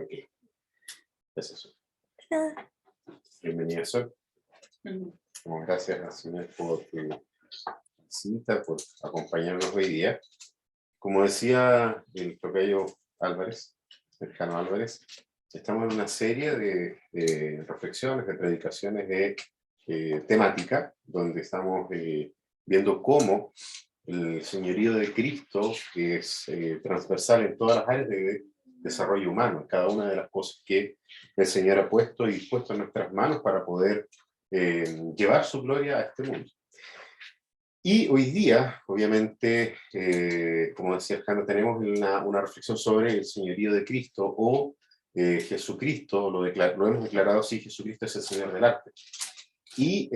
Ok, es eso. Bienvenida, Sol. Gracias a Sonia por tu visita, por acompañarnos hoy día. Como decía el tocayo Álvarez, Cercano Álvarez, estamos en una serie de reflexiones, de predicaciones de temática, donde estamos viendo cómo el señorío de Cristo, que es transversal en todas las áreas de desarrollo humano, en cada una de las cosas que el Señor ha puesto y puesto en nuestras manos para poder llevar su gloria a este mundo. Y hoy día, obviamente, como decía Alejandro, tenemos una reflexión sobre el señorío de Cristo o Jesucristo, lo hemos declarado así, Jesucristo es el Señor del arte. Y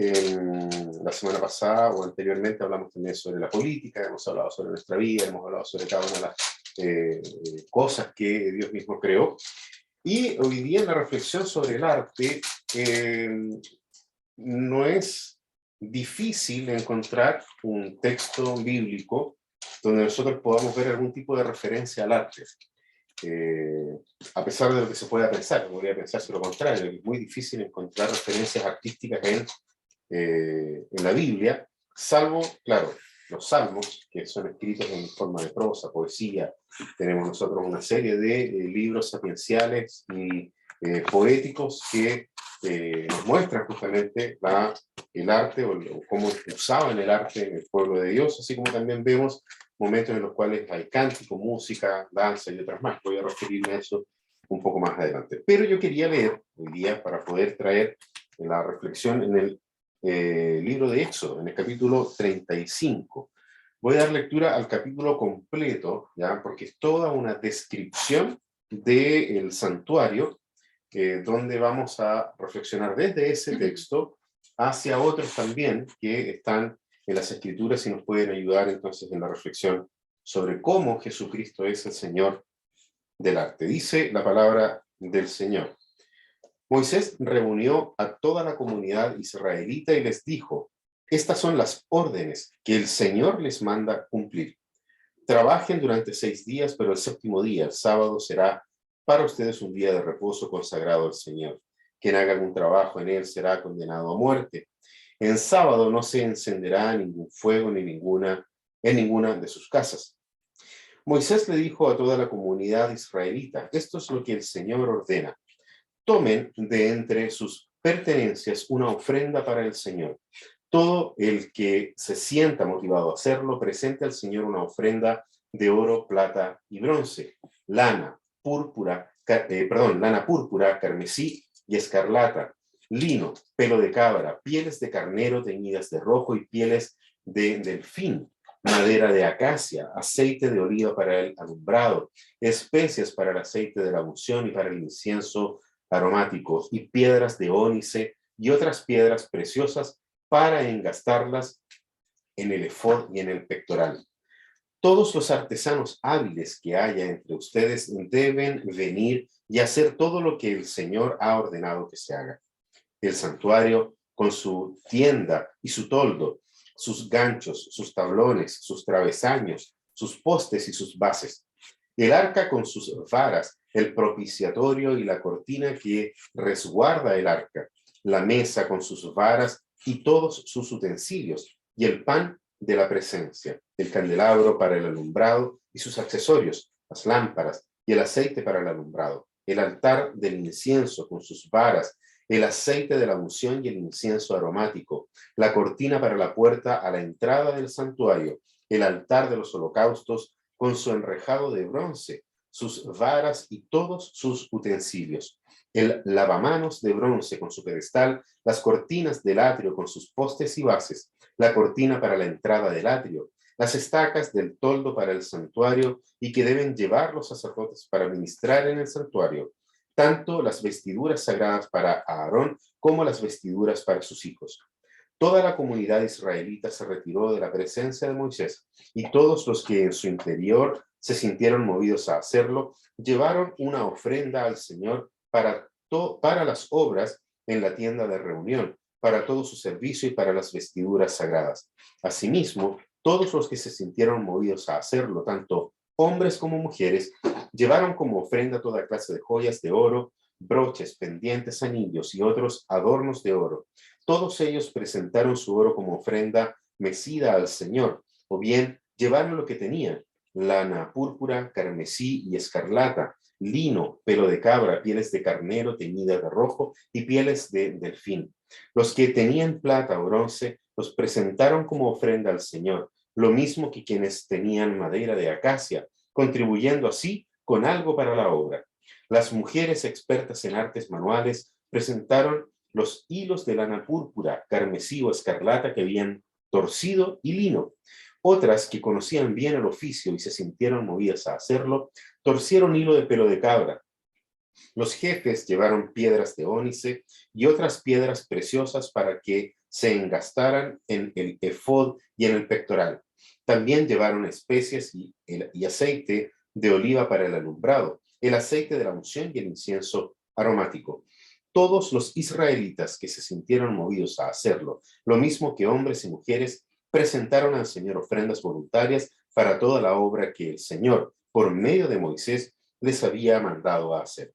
la semana pasada o anteriormente hablamos también sobre la política, hemos hablado sobre nuestra vida, hemos hablado sobre cada una de las cosas que Dios mismo creó. Y hoy día en la reflexión sobre el arte, no es difícil encontrar un texto bíblico donde nosotros podamos ver algún tipo de referencia al arte. A pesar de lo que se pueda pensar, podría pensarse lo contrario, es muy difícil encontrar referencias artísticas en la Biblia, salvo, claro, los salmos, que son escritos en forma de prosa, poesía. Tenemos nosotros una serie de libros sapienciales y poéticos que nos muestran justamente el arte o cómo usaban el arte en el pueblo de Dios, así como también vemos momentos en los cuales hay cántico, música, danza y otras más. Voy a referirme a eso un poco más adelante. Pero yo quería leer hoy día para poder traer la reflexión en el libro de Éxodo, en el capítulo 35. Voy a dar lectura al capítulo completo, ¿ya? Porque es toda una descripción del santuario, donde vamos a reflexionar desde ese texto hacia otros también que están en las Escrituras y nos pueden ayudar entonces en la reflexión sobre cómo Jesucristo es el Señor del arte. Dice la palabra del Señor. Moisés reunió a toda la comunidad israelita y les dijo: estas son las órdenes que el Señor les manda cumplir. Trabajen durante 6 días, pero el séptimo día, el sábado, será para ustedes un día de reposo consagrado al Señor. Quien haga algún trabajo en él será condenado a muerte. En sábado no se encenderá ningún fuego en ninguna de sus casas. Moisés le dijo a toda la comunidad israelita: esto es lo que el Señor ordena. Tomen de entre sus pertenencias una ofrenda para el Señor. Todo el que se sienta motivado a hacerlo, presente al Señor una ofrenda de oro, plata y bronce, lana púrpura, carmesí y escarlata, lino, pelo de cabra, pieles de carnero teñidas de rojo y pieles de delfín, madera de acacia, aceite de oliva para el alumbrado, especias para el aceite de la unción y para el incienso aromático, y piedras de ónice y otras piedras preciosas para engastarlas en el efod y en el pectoral. Todos los artesanos hábiles que haya entre ustedes deben venir y hacer todo lo que el Señor ha ordenado que se haga. El santuario con su tienda y su toldo, sus ganchos, sus tablones, sus travesaños, sus postes y sus bases. El arca con sus varas, el propiciatorio y la cortina que resguarda el arca, la mesa con sus varas y todos sus utensilios, y el pan de la presencia, el candelabro para el alumbrado y sus accesorios, las lámparas y el aceite para el alumbrado, el altar del incienso con sus varas, el aceite de la unción y el incienso aromático, la cortina para la puerta a la entrada del santuario, el altar de los holocaustos con su enrejado de bronce, sus varas y todos sus utensilios, el lavamanos de bronce con su pedestal, las cortinas del atrio con sus postes y bases, la cortina para la entrada del atrio, las estacas del toldo para el santuario y que deben llevar los sacerdotes para ministrar en el santuario, tanto las vestiduras sagradas para Aarón como las vestiduras para sus hijos. Toda la comunidad israelita se retiró de la presencia de Moisés, y todos los que en su interior se sintieron movidos a hacerlo, llevaron una ofrenda al Señor para las obras en la tienda de reunión, para todo su servicio y para las vestiduras sagradas. Asimismo, todos los que se sintieron movidos a hacerlo, tanto hombres como mujeres, Llevaron como ofrenda toda clase de joyas de oro, broches, pendientes, anillos y otros adornos de oro. Todos ellos presentaron su oro como ofrenda mecida al Señor, o bien llevaron lo que tenían: lana púrpura, carmesí y escarlata, lino, pelo de cabra, pieles de carnero teñidas de rojo y pieles de delfín. Los que tenían plata o bronce los presentaron como ofrenda al Señor, lo mismo que quienes tenían madera de acacia, contribuyendo así con algo para la obra. Las mujeres expertas en artes manuales presentaron los hilos de lana púrpura, carmesí o escarlata que habían torcido y lino. Otras, que conocían bien el oficio y se sintieron movidas a hacerlo, torcieron hilo de pelo de cabra. Los jefes llevaron piedras de ónice y otras piedras preciosas para que se engastaran en el efod y en el pectoral. También llevaron especias y aceite de oliva para el alumbrado, el aceite de la unción y el incienso aromático. Todos los israelitas que se sintieron movidos a hacerlo, lo mismo que hombres y mujeres, presentaron al Señor ofrendas voluntarias para toda la obra que el Señor, por medio de Moisés, les había mandado a hacer.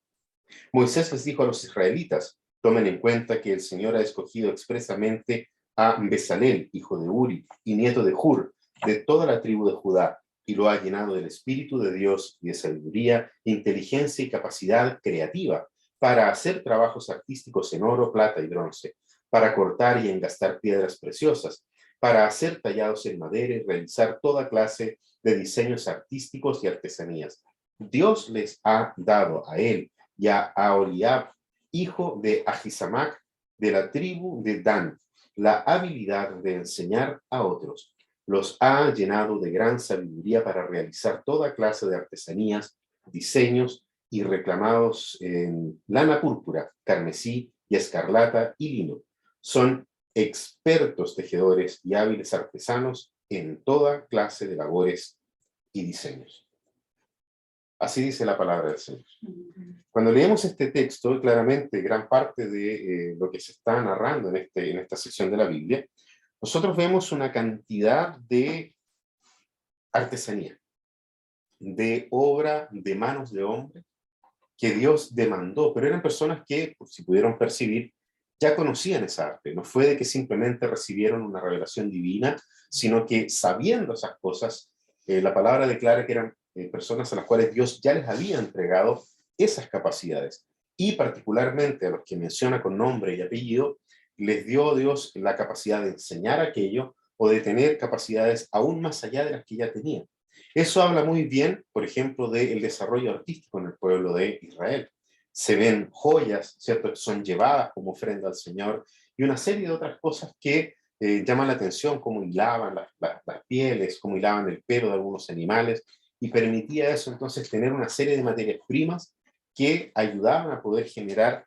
Moisés les dijo a los israelitas: tomen en cuenta que el Señor ha escogido expresamente a Bezalel, hijo de Uri y nieto de Hur, de toda la tribu de Judá, y lo ha llenado del Espíritu de Dios y de sabiduría, inteligencia y capacidad creativa para hacer trabajos artísticos en oro, plata y bronce, para cortar y engastar piedras preciosas, para hacer tallados en madera y realizar toda clase de diseños artísticos y artesanías. Dios les ha dado a él y a Aholiab, hijo de Ahisamac, de la tribu de Dan, la habilidad de enseñar a otros. Los ha llenado de gran sabiduría para realizar toda clase de artesanías, diseños y reclamados en lana púrpura, carmesí y escarlata y lino. Son expertos tejedores y hábiles artesanos en toda clase de labores y diseños. Así dice la palabra del Señor. Cuando leemos este texto, claramente gran parte de lo que se está narrando en esta sección de la Biblia, nosotros vemos una cantidad de artesanía, de obra de manos de hombre que Dios demandó, pero eran personas que, por si pudieron percibir, ya conocían esa arte. No fue de que simplemente recibieron una revelación divina, sino que sabiendo esas cosas, la palabra declara que eran personas a las cuales Dios ya les había entregado esas capacidades. Y particularmente a los que menciona con nombre y apellido, les dio Dios la capacidad de enseñar aquello o de tener capacidades aún más allá de las que ya tenían. Eso habla muy bien, por ejemplo, del desarrollo artístico en el pueblo de Israel. Se ven joyas, ¿cierto?, que son llevadas como ofrenda al Señor, y una serie de otras cosas que llaman la atención, como hilaban las pieles, como hilaban el pelo de algunos animales, y permitía eso entonces tener una serie de materias primas que ayudaban a poder generar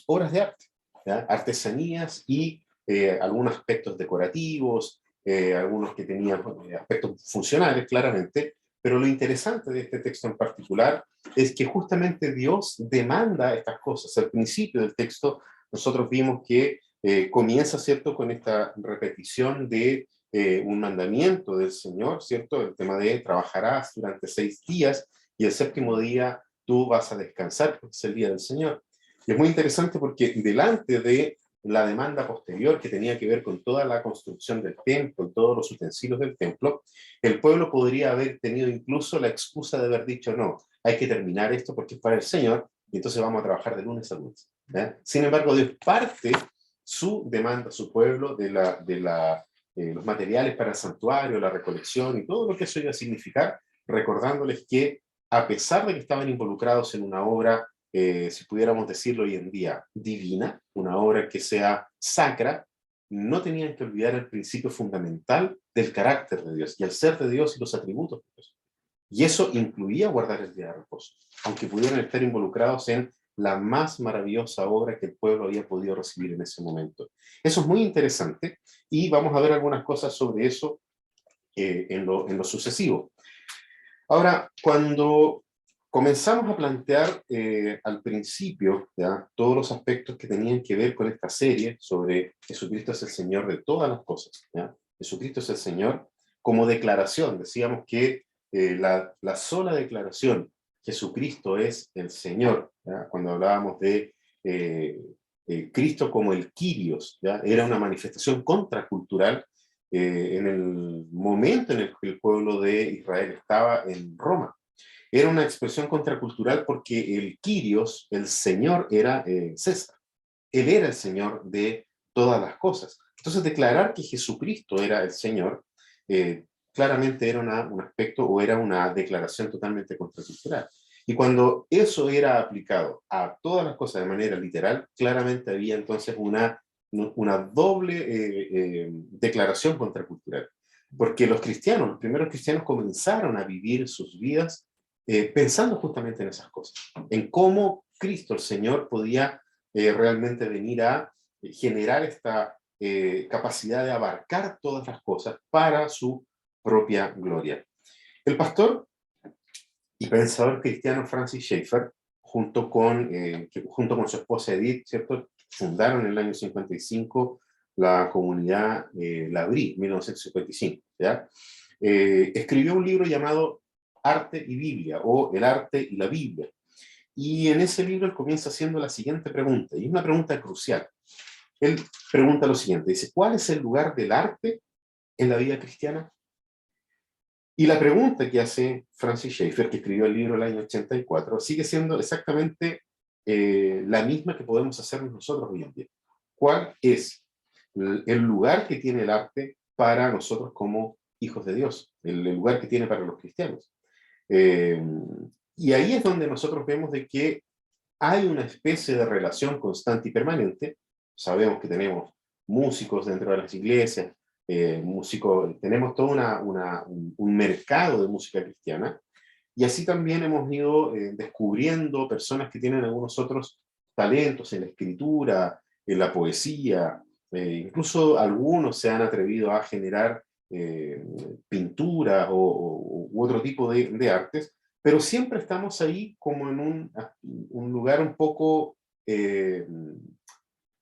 obras de arte, ¿ya? Artesanías y algunos aspectos decorativos, algunos que tenían aspectos funcionales, claramente, pero lo interesante de este texto en particular es que justamente Dios demanda estas cosas. Al principio del texto nosotros vimos que comienza, ¿cierto?, con esta repetición de un mandamiento del Señor, ¿cierto?, el tema de trabajarás durante 6 días y el séptimo día tú vas a descansar, porque es el día del Señor. Y es muy interesante porque delante de la demanda posterior que tenía que ver con toda la construcción del templo, todos los utensilios del templo, el pueblo podría haber tenido incluso la excusa de haber dicho: no, hay que terminar esto porque es para el Señor, y entonces vamos a trabajar de lunes a lunes. Sin embargo, Dios parte su demanda a su pueblo de los materiales para el santuario, la recolección y todo lo que eso iba a significar, recordándoles que a pesar de que estaban involucrados en una obra, si pudiéramos decirlo hoy en día, divina, una obra que sea sacra, no tenían que olvidar el principio fundamental del carácter de Dios y el ser de Dios y los atributos de Dios. Y eso incluía guardar el día de reposo, aunque pudieran estar involucrados en la más maravillosa obra que el pueblo había podido recibir en ese momento. Eso es muy interesante y vamos a ver algunas cosas sobre eso en lo sucesivo. Ahora, cuando comenzamos a plantear al principio, ¿ya?, todos los aspectos que tenían que ver con esta serie sobre Jesucristo es el Señor de todas las cosas, ¿ya? Jesucristo es el Señor, como declaración, decíamos que la sola declaración, Jesucristo es el Señor, ¿ya? Cuando hablábamos de Cristo como el Kyrios, ¿ya? Era una manifestación contracultural en el momento en el que el pueblo de Israel estaba en Roma. Era una expresión contracultural porque el Kyrios, el Señor, era César. Él era el Señor de todas las cosas. Entonces, declarar que Jesucristo era el Señor, claramente era un aspecto o era una declaración totalmente contracultural. Y cuando eso era aplicado a todas las cosas de manera literal, claramente había entonces una doble declaración contracultural. Porque los cristianos, los primeros cristianos comenzaron a vivir sus vidas pensando justamente en esas cosas, en cómo Cristo, el Señor, podía realmente venir a generar esta capacidad de abarcar todas las cosas para su propia gloria. El pastor y pensador cristiano Francis Schaeffer, junto con su esposa Edith, ¿cierto?, fundaron en el año 55 la comunidad L'Abri, 1955, ¿ya? Escribió un libro llamado Arte y Biblia, o El arte y la Biblia. Y en ese libro él comienza haciendo la siguiente pregunta, y es una pregunta crucial. Él pregunta lo siguiente, dice, ¿cuál es el lugar del arte en la vida cristiana? Y la pregunta que hace Francis Schaeffer, que escribió el libro el año 84, sigue siendo exactamente la misma que podemos hacernos nosotros hoy en día. ¿Cuál es el lugar que tiene el arte para nosotros como hijos de Dios? El lugar que tiene para los cristianos. Y ahí es donde nosotros vemos de que hay una especie de relación constante y permanente. Sabemos que tenemos músicos dentro de las iglesias, músicos, tenemos todo un mercado de música cristiana, y así también hemos ido descubriendo personas que tienen algunos otros talentos en la escritura, en la poesía, incluso algunos se han atrevido a generar pintura u otro tipo de artes, pero siempre estamos ahí como en un lugar un poco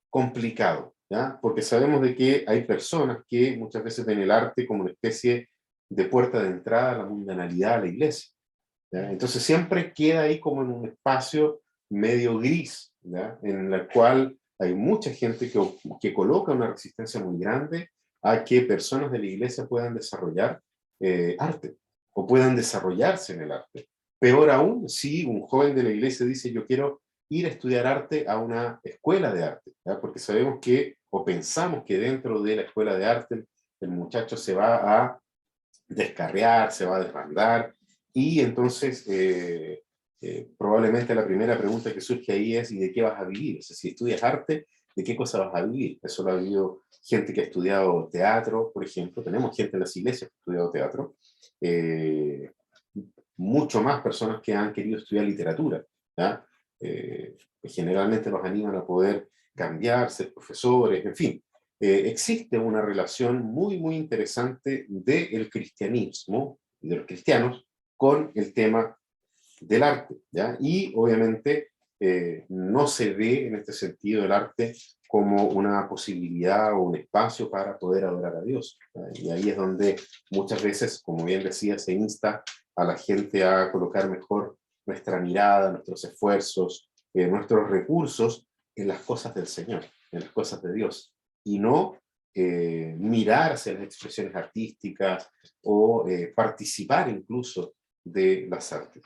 complicado, ¿ya? Porque sabemos de que hay personas que muchas veces ven el arte como una especie de puerta de entrada a la mundanalidad a la iglesia, ¿ya? Entonces siempre queda ahí como en un espacio medio gris, ¿ya? En el cual hay mucha gente que coloca una resistencia muy grande a que personas de la iglesia puedan desarrollar arte o puedan desarrollarse en el arte. Peor aún, si un joven de la iglesia dice yo quiero ir a estudiar arte a una escuela de arte, ¿ya? Porque sabemos que, o pensamos que dentro de la escuela de arte el muchacho se va a descarriar, se va a desbandar, y entonces probablemente la primera pregunta que surge ahí es ¿y de qué vas a vivir? O sea, si estudias arte, ¿de qué cosa vas a vivir? Eso lo ha vivido gente que ha estudiado teatro, por ejemplo, tenemos gente en las iglesias que ha estudiado teatro, eh, mucho más personas que han querido estudiar literatura, ¿ya? Generalmente los animan a poder cambiar, ser profesores, en fin. Existe una relación muy, muy interesante del cristianismo y de los cristianos con el tema del arte, ¿ya? Y obviamente no se ve en este sentido el arte como una posibilidad o un espacio para poder adorar a Dios, ¿ya? Y ahí es donde muchas veces, como bien decía, se insta a la gente a colocar mejor nuestra mirada, nuestros esfuerzos, nuestros recursos en las cosas del Señor, en las cosas de Dios, y no mirar hacia las expresiones artísticas o participar incluso de las artes.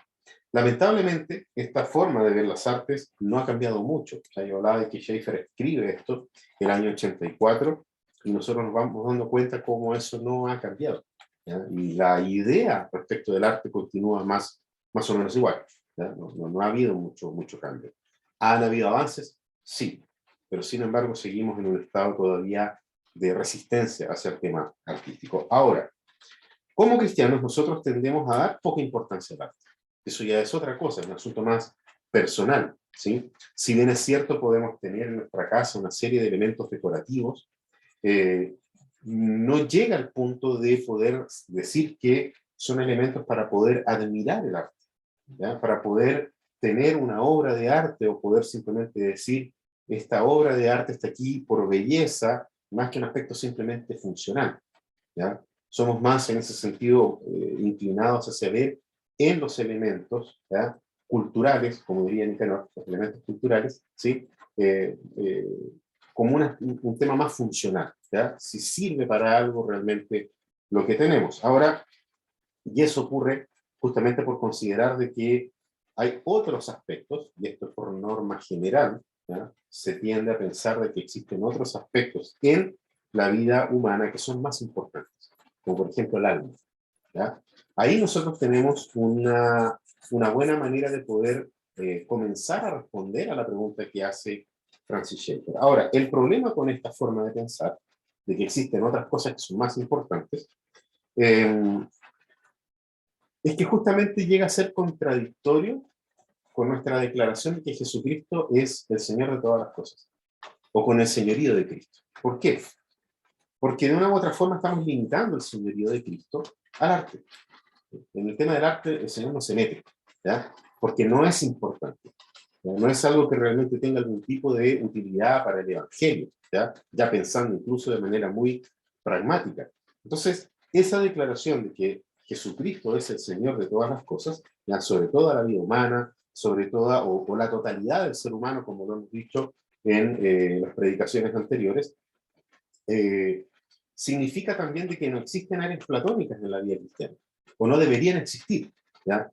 Lamentablemente, esta forma de ver las artes no ha cambiado mucho. O sea, yo hablaba de que Schaeffer escribe esto el año 84 y nosotros nos vamos dando cuenta cómo eso no ha cambiado, ¿ya? Y la idea respecto del arte continúa más o menos igual, ¿ya? No ha habido mucho cambio. ¿Han habido avances? Sí, pero sin embargo seguimos en un estado todavía de resistencia hacia el tema artístico. Ahora, como cristianos nosotros tendemos a dar poca importancia al arte. Eso ya es otra cosa, es un asunto más personal, ¿sí? Si bien es cierto, podemos tener en nuestra casa una serie de elementos decorativos, eh, no llega al punto de poder decir que son elementos para poder admirar el arte, ¿ya? Para poder tener una obra de arte o poder simplemente decir, esta obra de arte está aquí por belleza, más que un aspecto simplemente funcional, ¿ya? Somos más en ese sentido inclinados hacia ver en los elementos, ¿ya?, culturales, como diría Nicanor, los elementos culturales, ¿sí?, como un tema más funcional, ¿ya?, si sirve para algo realmente lo que tenemos. Ahora, y eso ocurre justamente por considerar de que hay otros aspectos, y esto por norma general, ¿ya?, se tiende a pensar de que existen otros aspectos en la vida humana que son más importantes, como por ejemplo el alma, ¿ya? Ahí nosotros tenemos una buena manera de poder comenzar a responder a la pregunta que hace Francis Schaeffer. Ahora, el problema con esta forma de pensar, de que existen otras cosas que son más importantes, eh, es que justamente llega a ser contradictorio con nuestra declaración de que Jesucristo es el Señor de todas las cosas, o con el señorío de Cristo. ¿Por qué? Porque de una u otra forma estamos limitando el señorío de Cristo al arte. En el tema del arte, el Señor no se mete, ¿ya?, porque no es importante, ¿ya?, no es algo que realmente tenga algún tipo de utilidad para el Evangelio, ya pensando incluso de manera muy pragmática. Entonces, esa declaración de que Jesucristo es el Señor de todas las cosas, ya, sobre toda la vida humana, sobre toda, o la totalidad del ser humano, como lo hemos dicho en las predicaciones anteriores, eh, significa también de que no existen áreas platónicas en la vida cristiana, o no deberían existir, ¿ya?,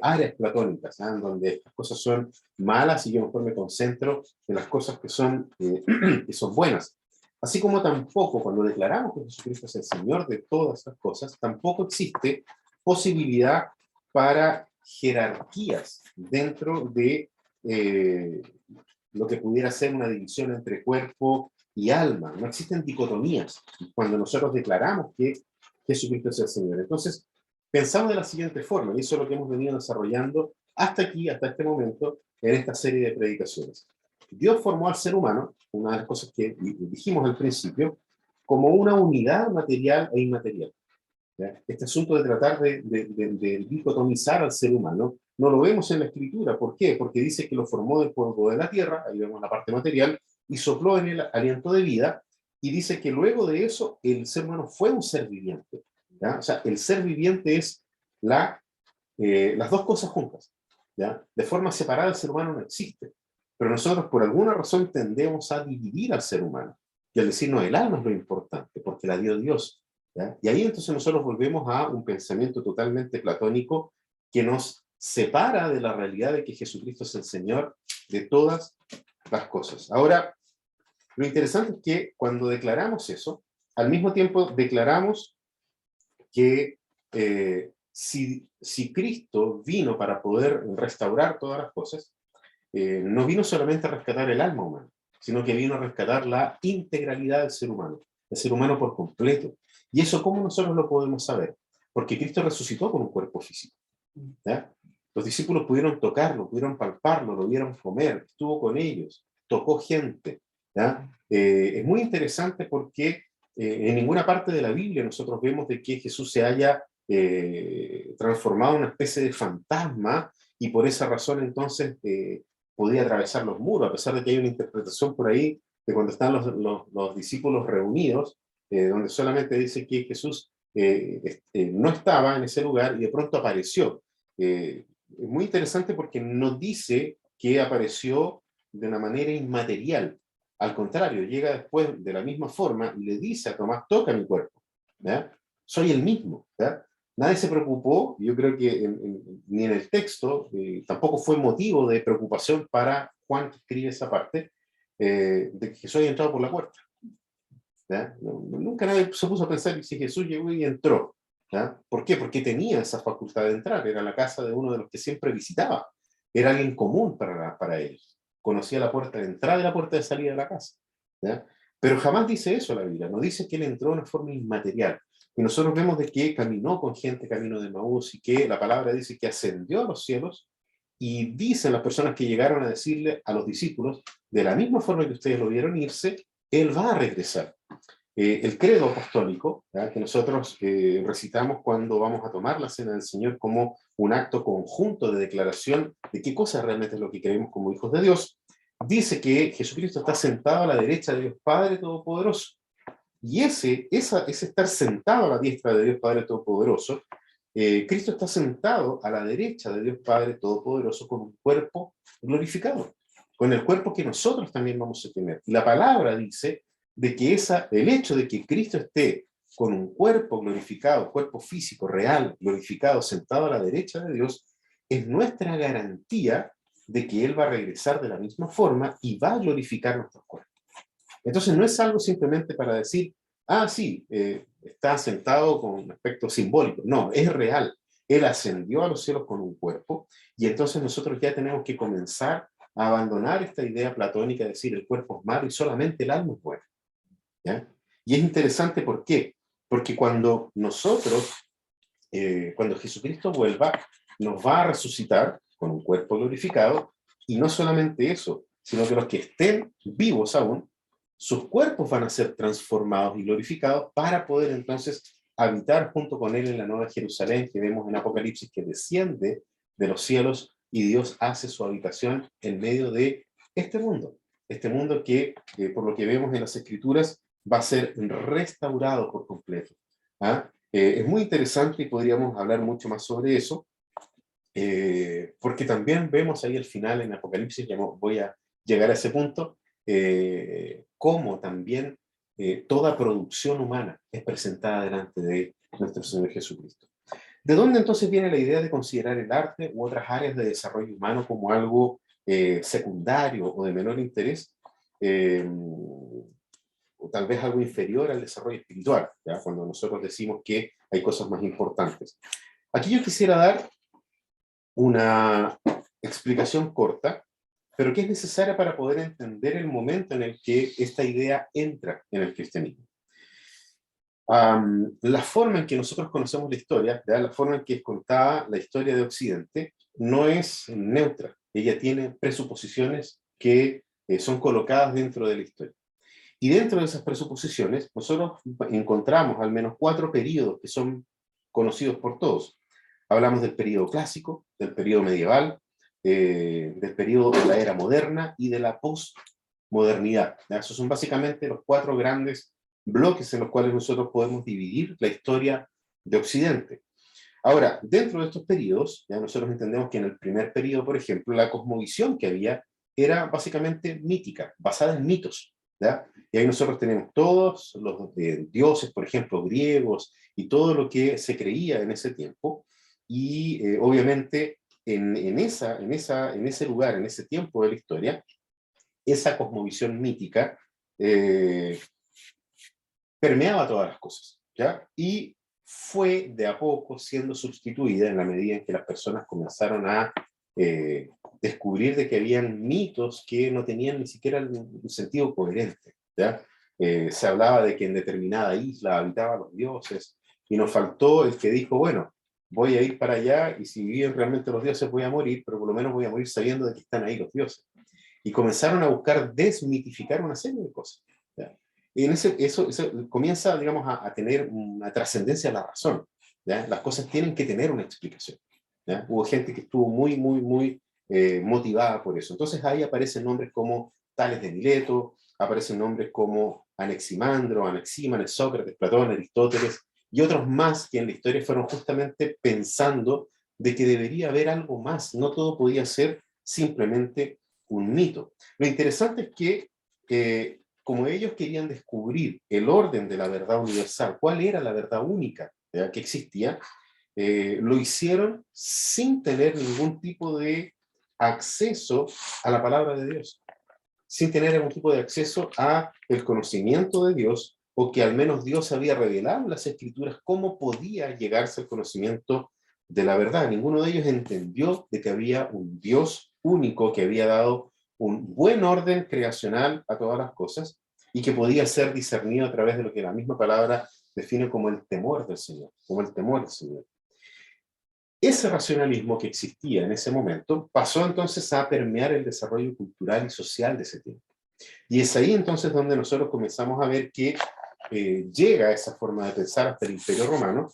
áreas platónicas, ¿ya?, en donde estas cosas son malas y yo mejor me concentro en las cosas que son buenas. Así como tampoco cuando declaramos que Jesucristo es el Señor de todas estas cosas, tampoco existe posibilidad para jerarquías dentro de lo que pudiera ser una división entre cuerpo y alma. No existen dicotomías cuando nosotros declaramos que Jesucristo es el Señor. Entonces, pensamos de la siguiente forma, y eso es lo que hemos venido desarrollando hasta aquí, hasta este momento, en esta serie de predicaciones. Dios formó al ser humano, una de las cosas que dijimos al principio, como una unidad material e inmaterial, ¿ya? Este asunto de tratar de dicotomizar al ser humano, no lo vemos en la Escritura. ¿Por qué? Porque dice que lo formó del polvo de la tierra, ahí vemos la parte material, y sopló en él aliento de vida, y dice que luego de eso el ser humano fue un ser viviente, ¿ya? O sea, el ser viviente es las dos cosas juntas, ¿ya? De forma separada el ser humano no existe, pero nosotros por alguna razón tendemos a dividir al ser humano, y al decir, no, el alma es lo importante, porque la dio Dios, ¿ya? Y ahí entonces nosotros volvemos a un pensamiento totalmente platónico que nos separa de la realidad de que Jesucristo es el Señor de todas las cosas. Ahora, lo interesante es que cuando declaramos eso, al mismo tiempo declaramos que si Cristo vino para poder restaurar todas las cosas, no vino solamente a rescatar el alma humana, sino que vino a rescatar la integralidad del ser humano, el ser humano por completo. ¿Y eso cómo nosotros lo podemos saber? Porque Cristo resucitó con un cuerpo físico, ¿ya? Los discípulos pudieron tocarlo, pudieron palparlo, lo vieron comer, estuvo con ellos, tocó gente, ¿ya? Es muy interesante porque en ninguna parte de la Biblia nosotros vemos de que Jesús se haya transformado en una especie de fantasma y por esa razón entonces podía atravesar los muros, a pesar de que hay una interpretación por ahí de cuando están los discípulos reunidos, donde solamente dice que Jesús no estaba en ese lugar y de pronto apareció. Es muy interesante porque no dice que apareció de una manera inmaterial. Al contrario, llega después de la misma forma y le dice a Tomás, toca mi cuerpo, ¿ya? Soy el mismo, ¿ya? Nadie se preocupó, yo creo que ni en el texto, tampoco fue motivo de preocupación para Juan que escribe esa parte, de que Jesús haya entrado por la puerta, ¿ya? Nunca nadie se puso a pensar si Jesús llegó y entró, ¿ya? ¿Por qué? Porque tenía esa facultad de entrar, era la casa de uno de los que siempre visitaba, era alguien común para ellos, conocía la puerta de entrada y la puerta de salida de la casa, ¿ya? Pero jamás dice eso la Biblia, no dice que él entró de una forma inmaterial. Y nosotros vemos de que caminó con gente camino de Maús y que la palabra dice que ascendió a los cielos y dicen las personas que llegaron a decirle a los discípulos, de la misma forma que ustedes lo vieron irse, él va a regresar. El credo apostólico, ¿ya?, que nosotros recitamos cuando vamos a tomar la cena del Señor como un acto conjunto de declaración de qué cosa realmente es lo que creemos como hijos de Dios, dice que Jesucristo está sentado a la derecha de Dios Padre Todopoderoso. Y ese estar sentado a la diestra de Dios Padre Todopoderoso, Cristo está sentado a la derecha de Dios Padre Todopoderoso con un cuerpo glorificado, con el cuerpo que nosotros también vamos a tener. Y la palabra dice de que el hecho de que Cristo esté con un cuerpo glorificado, cuerpo físico, real, glorificado, sentado a la derecha de Dios, es nuestra garantía de que Él va a regresar de la misma forma y va a glorificar nuestros cuerpos. Entonces no es algo simplemente para decir, ah, sí, está sentado con un aspecto simbólico. No, es real. Él ascendió a los cielos con un cuerpo y entonces nosotros ya tenemos que comenzar a abandonar esta idea platónica de decir el cuerpo es malo y solamente el alma es buena. ¿Ya? Y es interesante, ¿por qué? Porque cuando cuando Jesucristo vuelva, nos va a resucitar con un cuerpo glorificado, y no solamente eso, sino que los que estén vivos aún, sus cuerpos van a ser transformados y glorificados para poder entonces habitar junto con Él en la Nueva Jerusalén que vemos en Apocalipsis, que desciende de los cielos y Dios hace su habitación en medio de este mundo que, por lo que vemos en las Escrituras, va a ser restaurado por completo. ¿Ah? Es muy interesante y podríamos hablar mucho más sobre eso, porque también vemos ahí al final en Apocalipsis, ya voy a llegar a ese punto, cómo también toda producción humana es presentada delante de nuestro Señor Jesucristo. ¿De dónde entonces viene la idea de considerar el arte u otras áreas de desarrollo humano como algo secundario o de menor interés? O tal vez algo inferior al desarrollo espiritual, ¿ya? Cuando nosotros decimos que hay cosas más importantes. Aquí yo quisiera dar una explicación corta, pero que es necesaria para poder entender el momento en el que esta idea entra en el cristianismo. La forma en que nosotros conocemos la historia, ¿ya? La forma en que es contada la historia de Occidente, no es neutra. Ella tiene presuposiciones que son colocadas dentro de la historia. Y dentro de esas presuposiciones, nosotros encontramos al menos 4 periodos que son conocidos por todos. Hablamos del periodo clásico, del periodo medieval, del periodo de la era moderna y de la postmodernidad. Esos son básicamente los 4 grandes bloques en los cuales nosotros podemos dividir la historia de Occidente. Ahora, dentro de estos periodos, ya nosotros entendemos que en el primer periodo, por ejemplo, la cosmovisión que había era básicamente mítica, basada en mitos. ¿Ya? Y ahí nosotros tenemos todos los dioses, por ejemplo, griegos, y todo lo que se creía en ese tiempo. Y obviamente en ese lugar, en ese tiempo de la historia, esa cosmovisión mítica permeaba todas las cosas, ¿ya? Y fue de a poco siendo sustituida en la medida en que las personas comenzaron a descubrir de que habían mitos que no tenían ni siquiera un sentido coherente, ¿ya? Se hablaba de que en determinada isla habitaban los dioses, y nos faltó el que dijo, bueno, voy a ir para allá, y si viven realmente los dioses voy a morir, pero por lo menos voy a morir sabiendo de que están ahí los dioses. Y comenzaron a buscar desmitificar una serie de cosas, ¿ya? Y eso comienza, digamos, a tener una trascendencia a la razón, ¿ya? Las cosas tienen que tener una explicación, ¿ya? Hubo gente que estuvo muy motivada por eso. Entonces ahí aparecen nombres como Tales de Mileto, aparecen nombres como Anaximandro, Anaxímenes, Sócrates, Platón, Aristóteles, y otros más que en la historia fueron justamente pensando de que debería haber algo más, no todo podía ser simplemente un mito. Lo interesante es que como ellos querían descubrir el orden de la verdad universal, cuál era la verdad única, ¿ya?, que existía, lo hicieron sin tener ningún tipo de acceso a la palabra de Dios, sin tener algún tipo de acceso a el conocimiento de Dios, o que al menos Dios había revelado en las Escrituras cómo podía llegarse al conocimiento de la verdad. Ninguno de ellos entendió de que había un Dios único que había dado un buen orden creacional a todas las cosas y que podía ser discernido a través de lo que la misma palabra define como el temor del Señor, como el temor del Señor. Ese racionalismo que existía en ese momento pasó entonces a permear el desarrollo cultural y social de ese tiempo. Y es ahí entonces donde nosotros comenzamos a ver que llega esa forma de pensar hasta el Imperio Romano,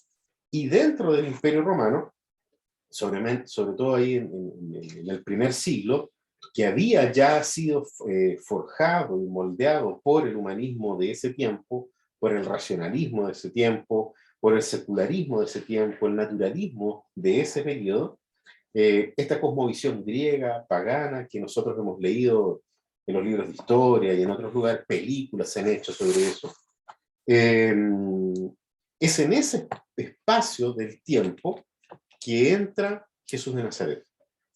y dentro del Imperio Romano, sobre todo ahí en el primer siglo, que había ya sido forjado y moldeado por el humanismo de ese tiempo, por el racionalismo de ese tiempo, por el secularismo de ese tiempo, el naturalismo de ese periodo, esta cosmovisión griega, pagana, que nosotros hemos leído en los libros de historia y en otros lugares, películas se han hecho sobre eso, es en ese espacio del tiempo que entra Jesús de Nazaret.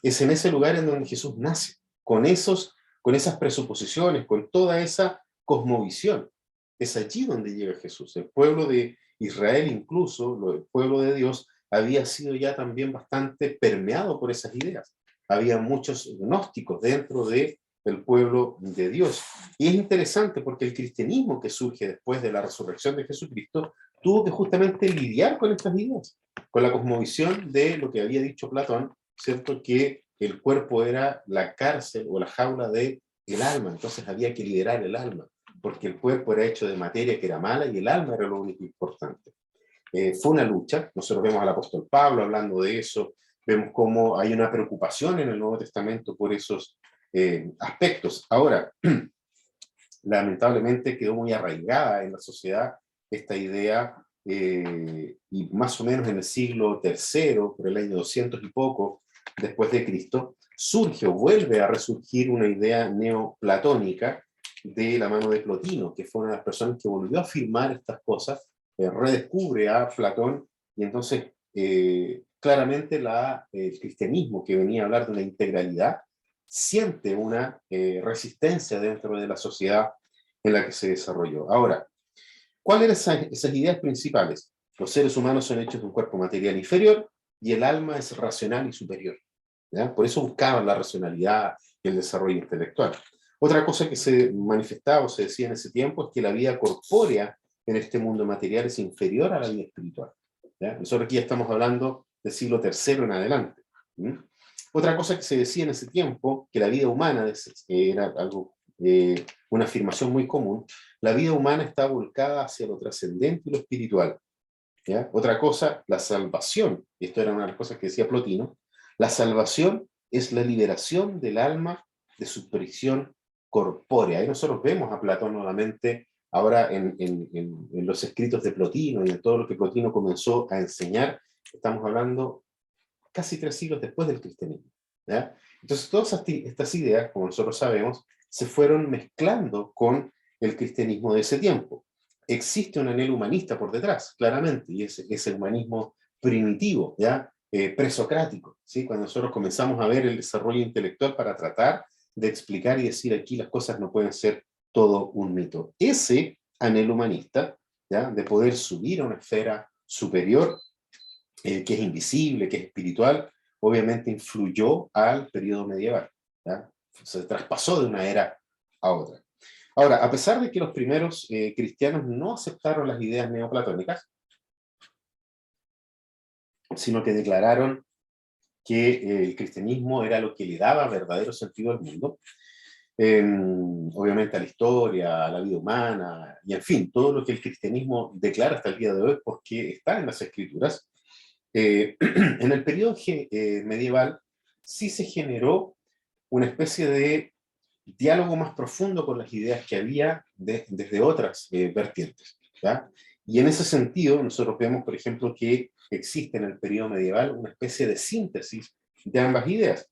Es en ese lugar en donde Jesús nace, con esas presuposiciones, con toda esa cosmovisión. Es allí donde llega Jesús. El pueblo de Israel, incluso, el pueblo de Dios, había sido ya también bastante permeado por esas ideas. Había muchos gnósticos dentro del pueblo de Dios. Y es interesante porque el cristianismo que surge después de la resurrección de Jesucristo tuvo que justamente lidiar con estas ideas, con la cosmovisión de lo que había dicho Platón, ¿cierto? Que el cuerpo era la cárcel o la jaula del alma, entonces había que liberar el alma, porque el cuerpo era hecho de materia que era mala y el alma era lo único importante. Fue una lucha, nosotros vemos al apóstol Pablo hablando de eso, vemos cómo hay una preocupación en el Nuevo Testamento por esos aspectos. Ahora, lamentablemente quedó muy arraigada en la sociedad esta idea, y más o menos en el siglo III, por el año 200 y poco, después de Cristo, surge o vuelve a resurgir una idea neoplatónica de la mano de Plotino, que fue una de las personas que volvió a afirmar estas cosas, redescubre a Platón, y entonces claramente el cristianismo, que venía a hablar de una integralidad, siente una resistencia dentro de la sociedad en la que se desarrolló. Ahora, ¿cuáles eran esas ideas principales? Los seres humanos son hechos de un cuerpo material inferior y el alma es racional y superior. ¿Ya? Por eso buscaban la racionalidad y el desarrollo intelectual. Otra cosa que se manifestaba o se decía en ese tiempo es que la vida corpórea en este mundo material es inferior a la vida espiritual. ¿Ya? Nosotros aquí ya estamos hablando del siglo III en adelante. ¿Mm? Otra cosa que se decía en ese tiempo, que la vida humana era algo, una afirmación muy común, la vida humana está volcada hacia lo trascendente y lo espiritual. ¿Ya? Otra cosa, la salvación, y esto era una de las cosas que decía Plotino, la salvación es la liberación del alma de su prisión corpórea. Ahí nosotros vemos a Platón nuevamente ahora en los escritos de Plotino y en todo lo que Plotino comenzó a enseñar. Estamos hablando casi 3 siglos después del cristianismo. ¿Ya? Entonces todas estas ideas, como nosotros sabemos, se fueron mezclando con el cristianismo de ese tiempo. Existe un anhelo humanista por detrás, claramente, y es el humanismo primitivo, ¿ya? Presocrático, ¿sí? Cuando nosotros comenzamos a ver el desarrollo intelectual para tratar de explicar y decir aquí las cosas no pueden ser todo un mito. Ese anhelo humanista, ¿ya? De poder subir a una esfera superior, que es invisible, que es espiritual, obviamente influyó al periodo medieval. ¿Ya? Se traspasó de una era a otra. Ahora, a pesar de que los primeros cristianos no aceptaron las ideas neoplatónicas, sino que declararon que el cristianismo era lo que le daba verdadero sentido al mundo, obviamente a la historia, a la vida humana, y en fin, todo lo que el cristianismo declara hasta el día de hoy, porque está en las escrituras. En el periodo medieval sí se generó una especie de diálogo más profundo con las ideas que había desde otras vertientes. ¿Ya? Y en ese sentido, nosotros vemos, por ejemplo, que existe en el periodo medieval una especie de síntesis de ambas ideas.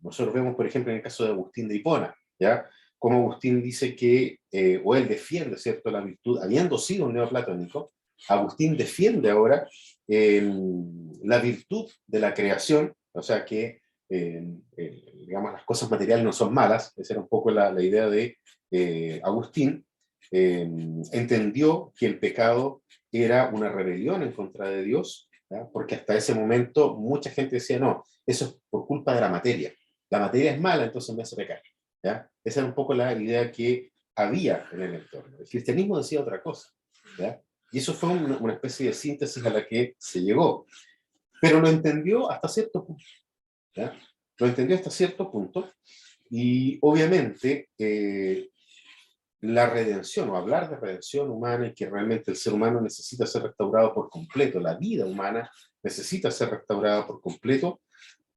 Nosotros vemos, por ejemplo, en el caso de Agustín de Hipona, ¿ya? Como Agustín dice que, o él defiende, ¿cierto?, la virtud, habiendo sido un neoplatónico, Agustín defiende ahora la virtud de la creación, o sea que, digamos, las cosas materiales no son malas, esa era un poco la idea de Agustín. Entendió que el pecado era una rebelión en contra de Dios, ¿ya? Porque hasta ese momento mucha gente decía, no, eso es por culpa de la materia es mala, entonces me hace pecar. ¿Ya? Esa era un poco la idea que había en el entorno. El cristianismo decía otra cosa. ¿Ya? Y eso fue una especie de síntesis a la que se llegó. Pero lo entendió hasta cierto punto. ¿Ya? Lo entendió hasta cierto punto. Y obviamente la redención, o hablar de redención humana, y que realmente el ser humano necesita ser restaurado por completo, la vida humana necesita ser restaurada por completo,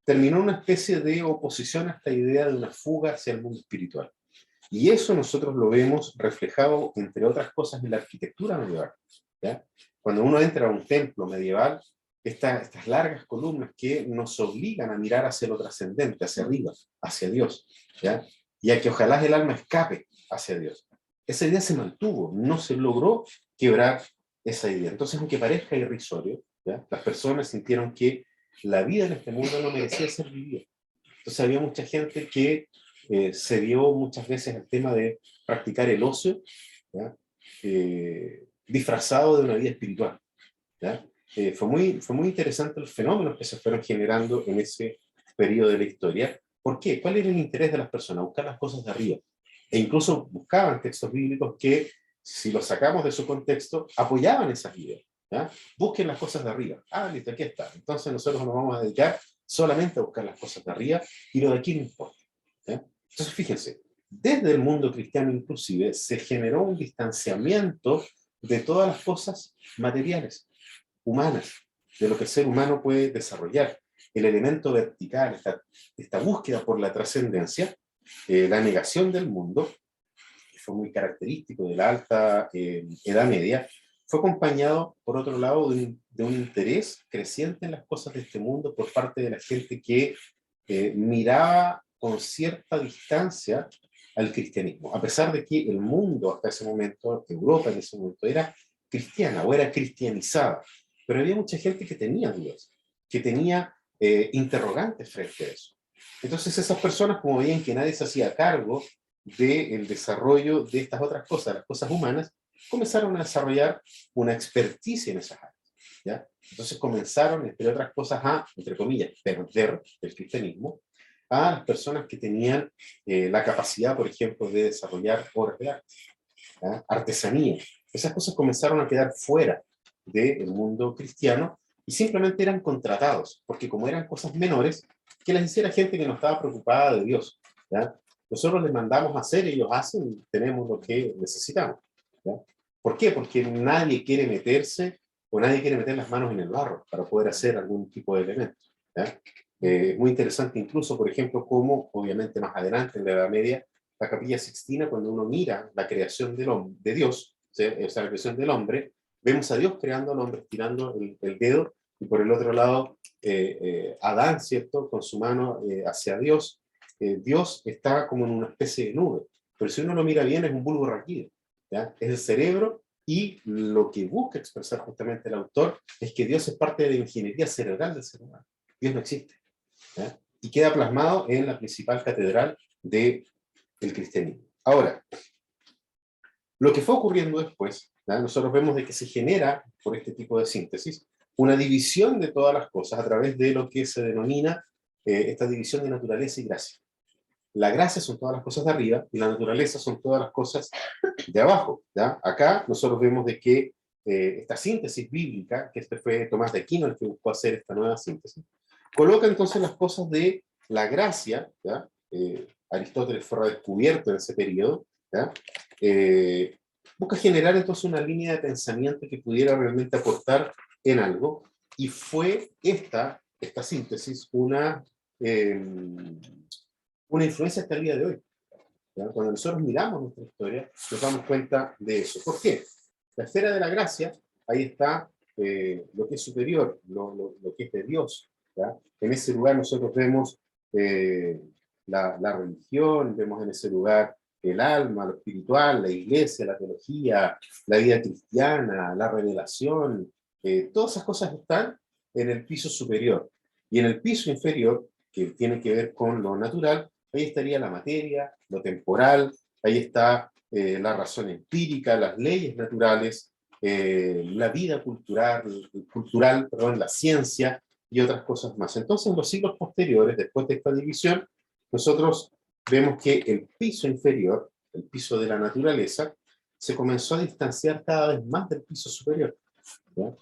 terminó una especie de oposición a esta idea de una fuga hacia el mundo espiritual. Y eso nosotros lo vemos reflejado, entre otras cosas, en la arquitectura medieval, ¿ya? Cuando uno entra a un templo medieval, estas largas columnas que nos obligan a mirar hacia lo trascendente, hacia arriba, hacia Dios, ¿ya? Y a que ojalá el alma escape hacia Dios. Esa idea se mantuvo, no se logró quebrar esa idea. Entonces, aunque parezca irrisorio, ¿ya? Las personas sintieron que la vida en este mundo no merecía ser vivida. Entonces había mucha gente que se dio muchas veces al tema de practicar el ocio, ¿ya? Disfrazado de una vida espiritual, ¿ya? Fue muy interesante los fenómenos que se fueron generando en ese periodo de la historia. ¿Por qué? ¿Cuál era el interés de las personas? Buscar las cosas de arriba. E incluso buscaban textos bíblicos que, si los sacamos de su contexto, apoyaban esas ideas, ¿ya? Busquen las cosas de arriba. Ah, listo, aquí está. Entonces nosotros nos vamos a dedicar solamente a buscar las cosas de arriba y lo de aquí no importa, ¿ya? Entonces fíjense, desde el mundo cristiano inclusive se generó un distanciamiento de todas las cosas materiales, humanas, de lo que el ser humano puede desarrollar. El elemento vertical, esta búsqueda por la trascendencia, la negación del mundo, que fue muy característico de la alta Edad Media, fue acompañado, por otro lado, de un interés creciente en las cosas de este mundo por parte de la gente que miraba con cierta distancia al cristianismo, a pesar de que el mundo hasta ese momento, Europa en ese momento, era cristiana o era cristianizada, pero había mucha gente que tenía dudas, que tenía interrogantes frente a eso. Entonces esas personas, como veían que nadie se hacía cargo del desarrollo de estas otras cosas, las cosas humanas, comenzaron a desarrollar una experticia en esas áreas, ¿ya? Entonces comenzaron, entre otras cosas, a, entre comillas, perder el cristianismo a las personas que tenían la capacidad, por ejemplo, de desarrollar obras de arte, ¿ya? Artesanía. Esas cosas comenzaron a quedar fuera del mundo cristiano y simplemente eran contratados, porque como eran cosas menores, que las hiciera gente que no estaba preocupada de Dios, ¿ya? Nosotros les mandamos a hacer, ellos hacen y tenemos lo que necesitamos, ¿ya? ¿Por qué? Porque nadie quiere meterse o nadie quiere meter las manos en el barro para poder hacer algún tipo de elemento, ¿ya? Es muy interesante incluso, por ejemplo, cómo, obviamente más adelante en la Edad Media, la Capilla Sixtina, cuando uno mira la creación de Dios, o sea, la creación del hombre, vemos a Dios creando al hombre, estirando el dedo, y por el otro lado, Adán, ¿cierto?, con su mano hacia Dios. Dios está como en una especie de nube, pero si uno lo mira bien es un bulbo raquídeo, ¿ya? Es el cerebro, y lo que busca expresar justamente el autor es que Dios es parte de la ingeniería cerebral del ser humano. Dios no existe, ¿ya? Y queda plasmado en la principal catedral del cristianismo. Ahora, lo que fue ocurriendo después, ¿ya? Nosotros vemos de que se genera, por este tipo de síntesis, una división de todas las cosas a través de lo que se denomina esta división de naturaleza y gracia. La gracia son todas las cosas de arriba y la naturaleza son todas las cosas de abajo, ¿ya? Acá nosotros vemos de que esta síntesis bíblica, que este fue Tomás de Aquino el que buscó hacer esta nueva síntesis, coloca entonces las cosas de la gracia, ¿ya? Aristóteles fue descubierto en ese periodo, ¿ya? Busca generar entonces una línea de pensamiento que pudiera realmente aportar en algo, y fue esta síntesis una influencia hasta el día de hoy, ¿ya? Cuando nosotros miramos nuestra historia, nos damos cuenta de eso. ¿Por qué? La esfera de la gracia, ahí está lo que es superior, lo que es de Dios, ¿ya? En ese lugar nosotros vemos la religión, vemos en ese lugar el alma, lo espiritual, la iglesia, la teología, la vida cristiana, la revelación, todas esas cosas están en el piso superior. Y en el piso inferior, que tiene que ver con lo natural, ahí estaría la materia, lo temporal, ahí está la razón empírica, las leyes naturales, la vida cultural, perdón, la ciencia y otras cosas más. Entonces, en los siglos posteriores, después de esta división, nosotros vemos que el piso inferior, el piso de la naturaleza, se comenzó a distanciar cada vez más del piso superior, ¿ya?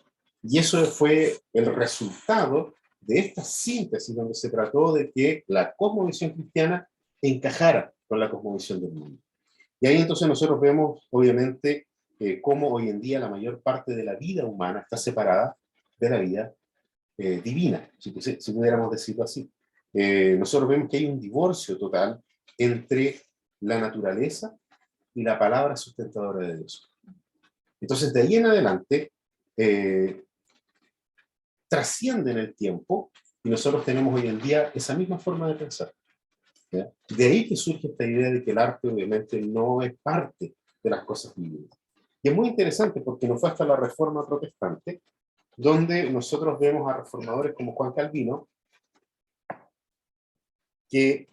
Y eso fue el resultado de esta síntesis donde se trató de que la cosmovisión cristiana encajara con la cosmovisión del mundo. Y ahí entonces nosotros vemos, obviamente, cómo hoy en día la mayor parte de la vida humana está separada de la vida divina, si pudiéramos decirlo así. Nosotros vemos que hay un divorcio total entre la naturaleza y la palabra sustentadora de Dios. Entonces, de ahí en adelante, trasciende en el tiempo, y nosotros tenemos hoy en día esa misma forma de pensar. ¿Ya? De ahí que surge esta idea de que el arte obviamente no es parte de las cosas bíblicas. Y es muy interesante porque no fue hasta la Reforma Protestante, donde nosotros vemos a reformadores como Juan Calvino, que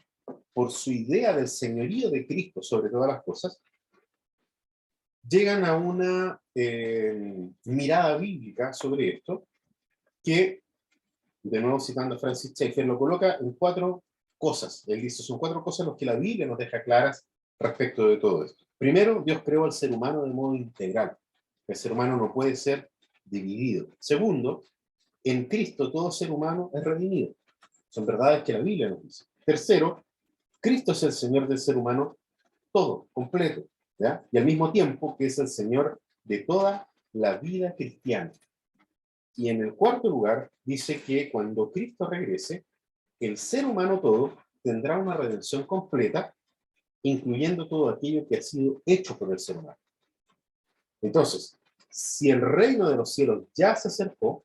por su idea del señorío de Cristo sobre todas las cosas, llegan a una mirada bíblica sobre esto, que, de nuevo citando a Francis Schaeffer, lo coloca en 4 cosas. Él dice, son 4 cosas las que la Biblia nos deja claras respecto de todo esto. Primero, Dios creó al ser humano de modo integral. El ser humano no puede ser dividido. Segundo, en Cristo todo ser humano es redimido. Son verdades que la Biblia nos dice. Tercero, Cristo es el Señor del ser humano todo, completo, ¿ya? Y al mismo tiempo que es el Señor de toda la vida cristiana. Y en el cuarto lugar, dice que cuando Cristo regrese, el ser humano todo tendrá una redención completa, incluyendo todo aquello que ha sido hecho por el ser humano. Entonces, si el reino de los cielos ya se acercó,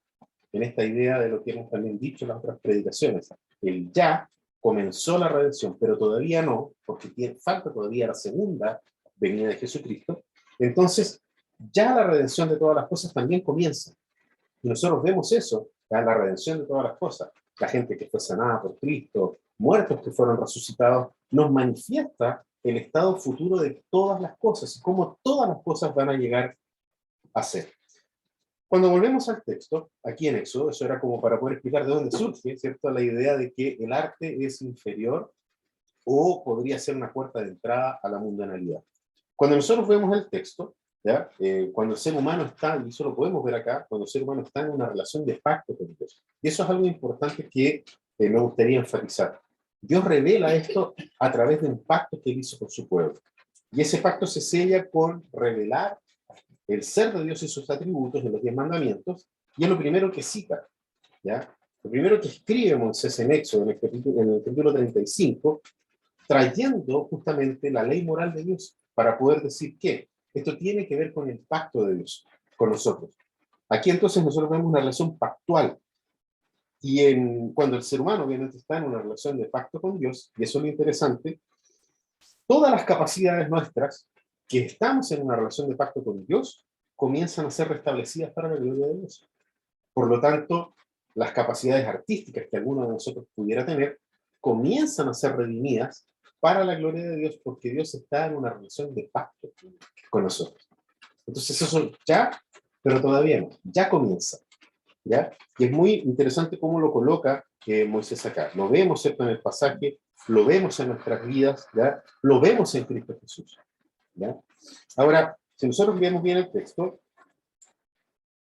en esta idea de lo que hemos también dicho en las otras predicaciones, el ya comenzó la redención, pero todavía no, porque falta todavía la segunda venida de Jesucristo, entonces ya la redención de todas las cosas también comienza. Y nosotros vemos eso, la redención de todas las cosas. La gente que fue sanada por Cristo, muertos que fueron resucitados, nos manifiesta el estado futuro de todas las cosas y cómo todas las cosas van a llegar a ser. Cuando volvemos al texto, aquí en Éxodo, eso era como para poder explicar de dónde surge, ¿cierto? La idea de que el arte es inferior o podría ser una puerta de entrada a la mundanalidad. Cuando nosotros vemos el texto, ¿ya? Cuando el ser humano está, y eso lo podemos ver acá, cuando el ser humano está en una relación de pacto con Dios. Y eso es algo importante que me gustaría enfatizar. Dios revela esto a través de un pacto que él hizo con su pueblo. Y ese pacto se sella con revelar el ser de Dios y sus atributos en los 10 mandamientos, y es lo primero que cita, ¿ya? Lo primero que escribe Moisés en Éxodo, en el capítulo 35, trayendo justamente la ley moral de Dios, para poder decir que esto tiene que ver con el pacto de Dios, con nosotros. Aquí entonces nosotros vemos una relación pactual, y cuando el ser humano obviamente está en una relación de pacto con Dios, y eso es lo interesante, todas las capacidades nuestras que estamos en una relación de pacto con Dios comienzan a ser restablecidas para la gloria de Dios. Por lo tanto, las capacidades artísticas que alguno de nosotros pudiera tener comienzan a ser redimidas para la gloria de Dios, porque Dios está en una relación de pacto con nosotros. Entonces eso ya, pero todavía no, ya comienza, ¿ya? Y es muy interesante cómo lo coloca Moisés acá. Lo vemos, ¿cierto?, en el pasaje, lo vemos en nuestras vidas, ¿ya? Lo vemos en Cristo Jesús, ¿ya? Ahora, si nosotros vemos bien el texto,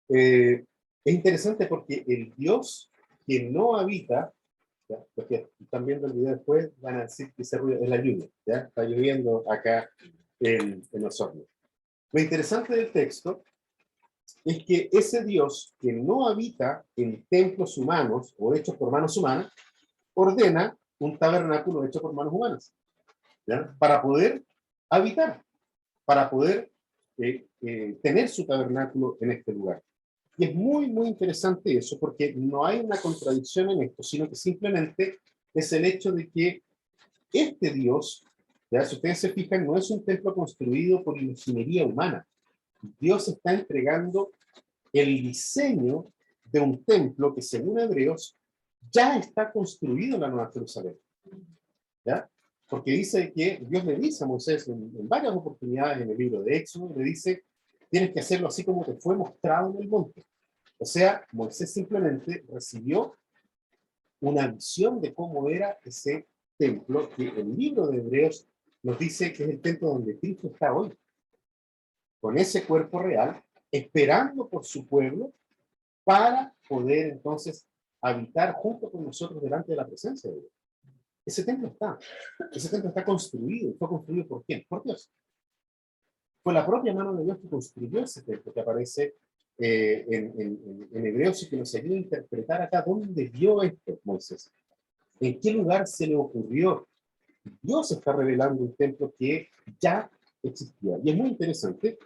es interesante porque el Dios que no habita, ¿ya? Los que están viendo el video después van a decir que ese ruido es la lluvia, ¿ya? Está lloviendo acá en los hornos. Lo interesante del texto es que ese Dios que no habita en templos humanos o hechos por manos humanas, ordena un tabernáculo hecho por manos humanas, ¿ya? Para poder habitar, para poder tener su tabernáculo en este lugar. Y es muy, muy interesante eso, porque no hay una contradicción en esto, sino que simplemente es el hecho de que este Dios, ¿ya? Si ustedes se fijan, no es un templo construido por ingeniería humana. Dios está entregando el diseño de un templo que, según Hebreos, ya está construido en la Nueva Jerusalén, ¿ya? Porque dice que Dios le dice a Moisés en varias oportunidades en el libro de Éxodo, le dice, tienes que hacerlo así como te fue mostrado en el monte. O sea, Moisés simplemente recibió una visión de cómo era ese templo, que el libro de Hebreos nos dice que es el templo donde Cristo está hoy, con ese cuerpo real, esperando por su pueblo para poder entonces habitar junto con nosotros delante de la presencia de Dios. Ese templo está construido. ¿Fue construido por quién? Por Dios. Fue la propia mano de Dios que construyó ese templo, que aparece en Hebreos y que nos ayuda a interpretar acá dónde vio esto Moisés. ¿En qué lugar se le ocurrió Dios está revelando un templo que ya existía. Y es muy interesante.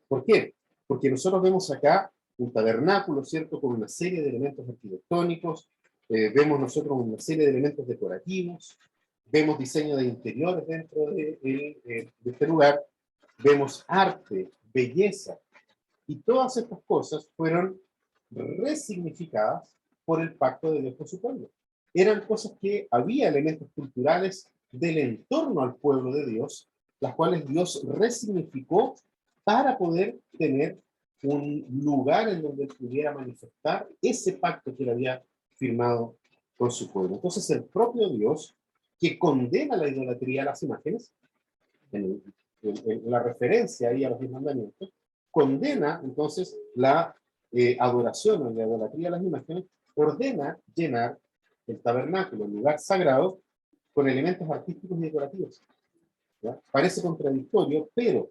¿Por qué? Porque nosotros vemos acá un tabernáculo, ¿cierto? Con una serie de elementos arquitectónicos, vemos nosotros una serie de elementos decorativos, vemos diseño de interiores dentro de este lugar, vemos arte, belleza, y todas estas cosas fueron resignificadas por el pacto de Dios con su pueblo. Eran cosas que había elementos culturales del entorno al pueblo de Dios, las cuales Dios resignificó para poder tener un lugar en donde él pudiera manifestar ese pacto que él había firmado con su pueblo. Entonces el propio Dios, que condena la idolatría a las imágenes, en la referencia ahí a los 10 mandamientos, condena entonces la adoración o la idolatría a las imágenes, ordena llenar el tabernáculo, el lugar sagrado, con elementos artísticos y decorativos. ¿Ya? Parece contradictorio, pero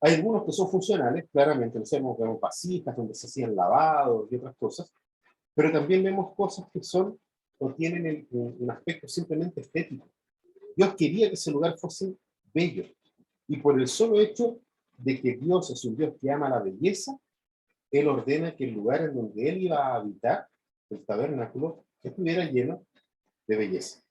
hay algunos que son funcionales, claramente, no sé, vemos vasijas donde se hacían lavados y otras cosas, pero también vemos cosas que son o tienen un aspecto simplemente estético. Dios quería que ese lugar fuese bello, y por el solo hecho de que Dios es un Dios que ama la belleza, Él ordena que el lugar en donde Él iba a habitar, el tabernáculo, estuviera lleno de belleza.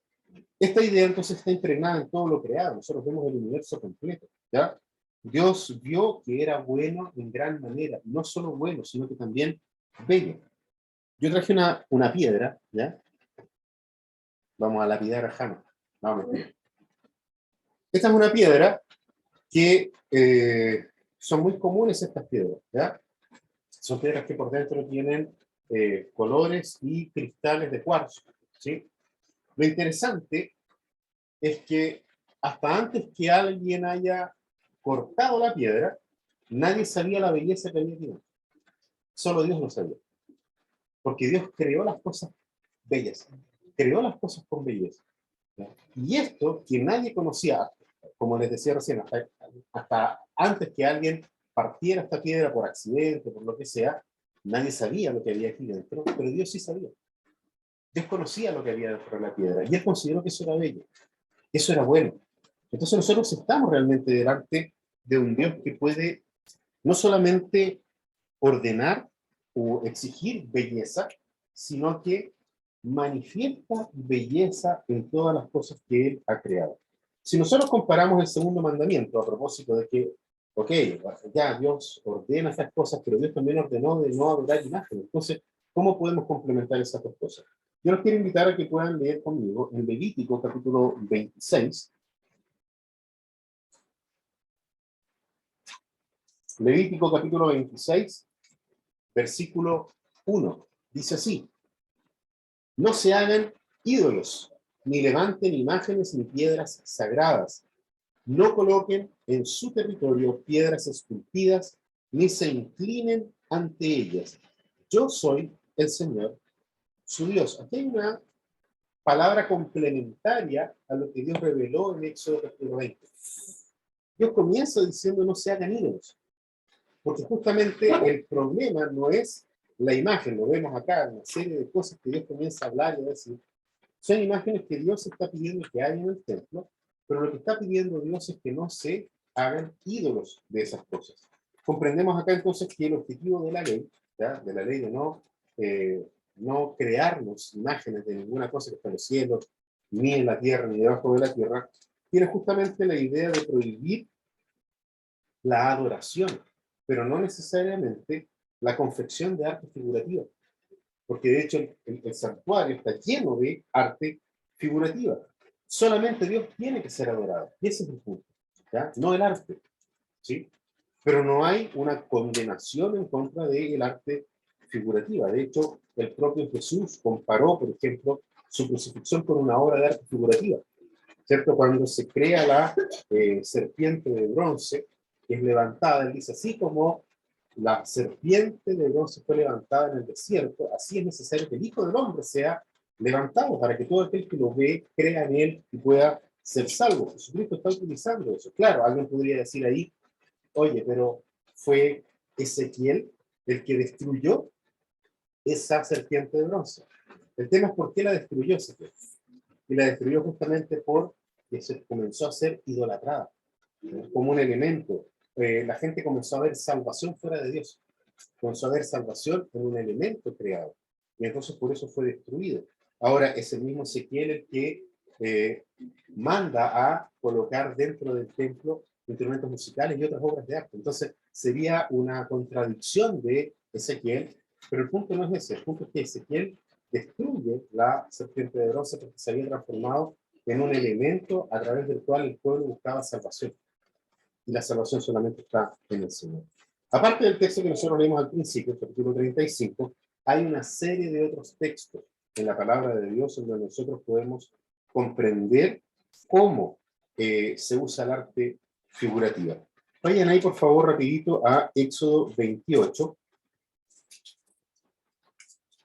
Esta idea entonces está impregnada en todo lo creado. Nosotros vemos el universo completo, ¿ya? Dios vio que era bueno en gran manera, no solo bueno, sino que también bello. Yo traje una piedra, ¿ya? Vamos a lapidar a Jano. Vamos. Esta es una piedra que son muy comunes estas piedras, ¿ya? Son piedras que por dentro tienen colores y cristales de cuarzo, ¿sí? Lo interesante es que hasta antes que alguien haya cortado la piedra, nadie sabía la belleza que había aquí. Solo Dios lo sabía. Porque Dios creó las cosas bellas, creó las cosas con belleza. ¿Ya? Y esto que nadie conocía, como les decía recién, hasta antes que alguien partiera esta piedra por accidente, por lo que sea, nadie sabía lo que había aquí dentro, pero Dios sí sabía. Dios conocía lo que había dentro de la piedra y Él consideró que eso era bello, que eso era bueno. Entonces nosotros estamos realmente delante de un Dios que puede no solamente ordenar o exigir belleza, sino que manifiesta belleza en todas las cosas que Él ha creado. Si nosotros comparamos el segundo mandamiento a propósito de que, ok, ya Dios ordena estas cosas, pero Dios también ordenó de no adorar imágenes. Entonces, ¿cómo podemos complementar esas dos cosas? Yo los quiero invitar a que puedan leer conmigo en Levítico capítulo 26. Levítico capítulo 26, versículo 1. Dice así: no se hagan ídolos, ni levanten imágenes ni piedras sagradas. No coloquen en su territorio piedras esculpidas, ni se inclinen ante ellas. Yo soy el Señor, su Dios. Aquí hay una palabra complementaria a lo que Dios reveló en Éxodo capítulo 20. Dios comienza diciendo no se hagan ídolos, porque justamente el problema no es la imagen, lo vemos acá, una serie de cosas que Dios comienza a hablar y a decir. Son imágenes que Dios está pidiendo que haya en el templo, pero lo que está pidiendo Dios es que no se hagan ídolos de esas cosas. Comprendemos acá entonces que el objetivo de la ley, ¿ya? De la ley de no crearnos imágenes de ninguna cosa que está en los cielos, ni en la tierra, ni debajo de la tierra, tiene justamente la idea de prohibir la adoración, pero no necesariamente la confección de arte figurativo, porque de hecho el santuario está lleno de arte figurativa. Solamente Dios tiene que ser adorado, y ese es el punto, ¿ya? No el arte, ¿sí? Pero no hay una condenación en contra del arte figurativa. De hecho, el propio Jesús comparó, por ejemplo, su crucifixión con una obra de arte figurativa, ¿cierto? Cuando se crea la serpiente de bronce, que es levantada, él dice, así como la serpiente de bronce fue levantada en el desierto, así es necesario que el Hijo del Hombre sea levantado para que todo aquel que lo ve crea en él y pueda ser salvo. Jesucristo está utilizando eso. Claro, alguien podría decir ahí, oye, pero fue Ezequiel el que destruyó esa serpiente de bronce. El tema es por qué la destruyó Ezequiel. Y la destruyó justamente por que se comenzó a ser idolatrada, ¿no? Como un elemento. La gente comenzó a ver salvación fuera de Dios. Comenzó a ver salvación en un elemento creado. Y entonces por eso fue destruido. Ahora es el mismo Ezequiel el que manda a colocar dentro del templo instrumentos musicales y otras obras de arte. Entonces sería una contradicción de Ezequiel, pero el punto no es ese. El punto es que Ezequiel destruye la serpiente de bronce porque se había transformado en un elemento a través del cual el pueblo buscaba salvación. Y la salvación solamente está en el Señor. Aparte del texto que nosotros leímos al principio, el capítulo 35, hay una serie de otros textos en la palabra de Dios en donde nosotros podemos comprender cómo se usa el arte figurativa. Vayan ahí, por favor, rapidito a Éxodo 28.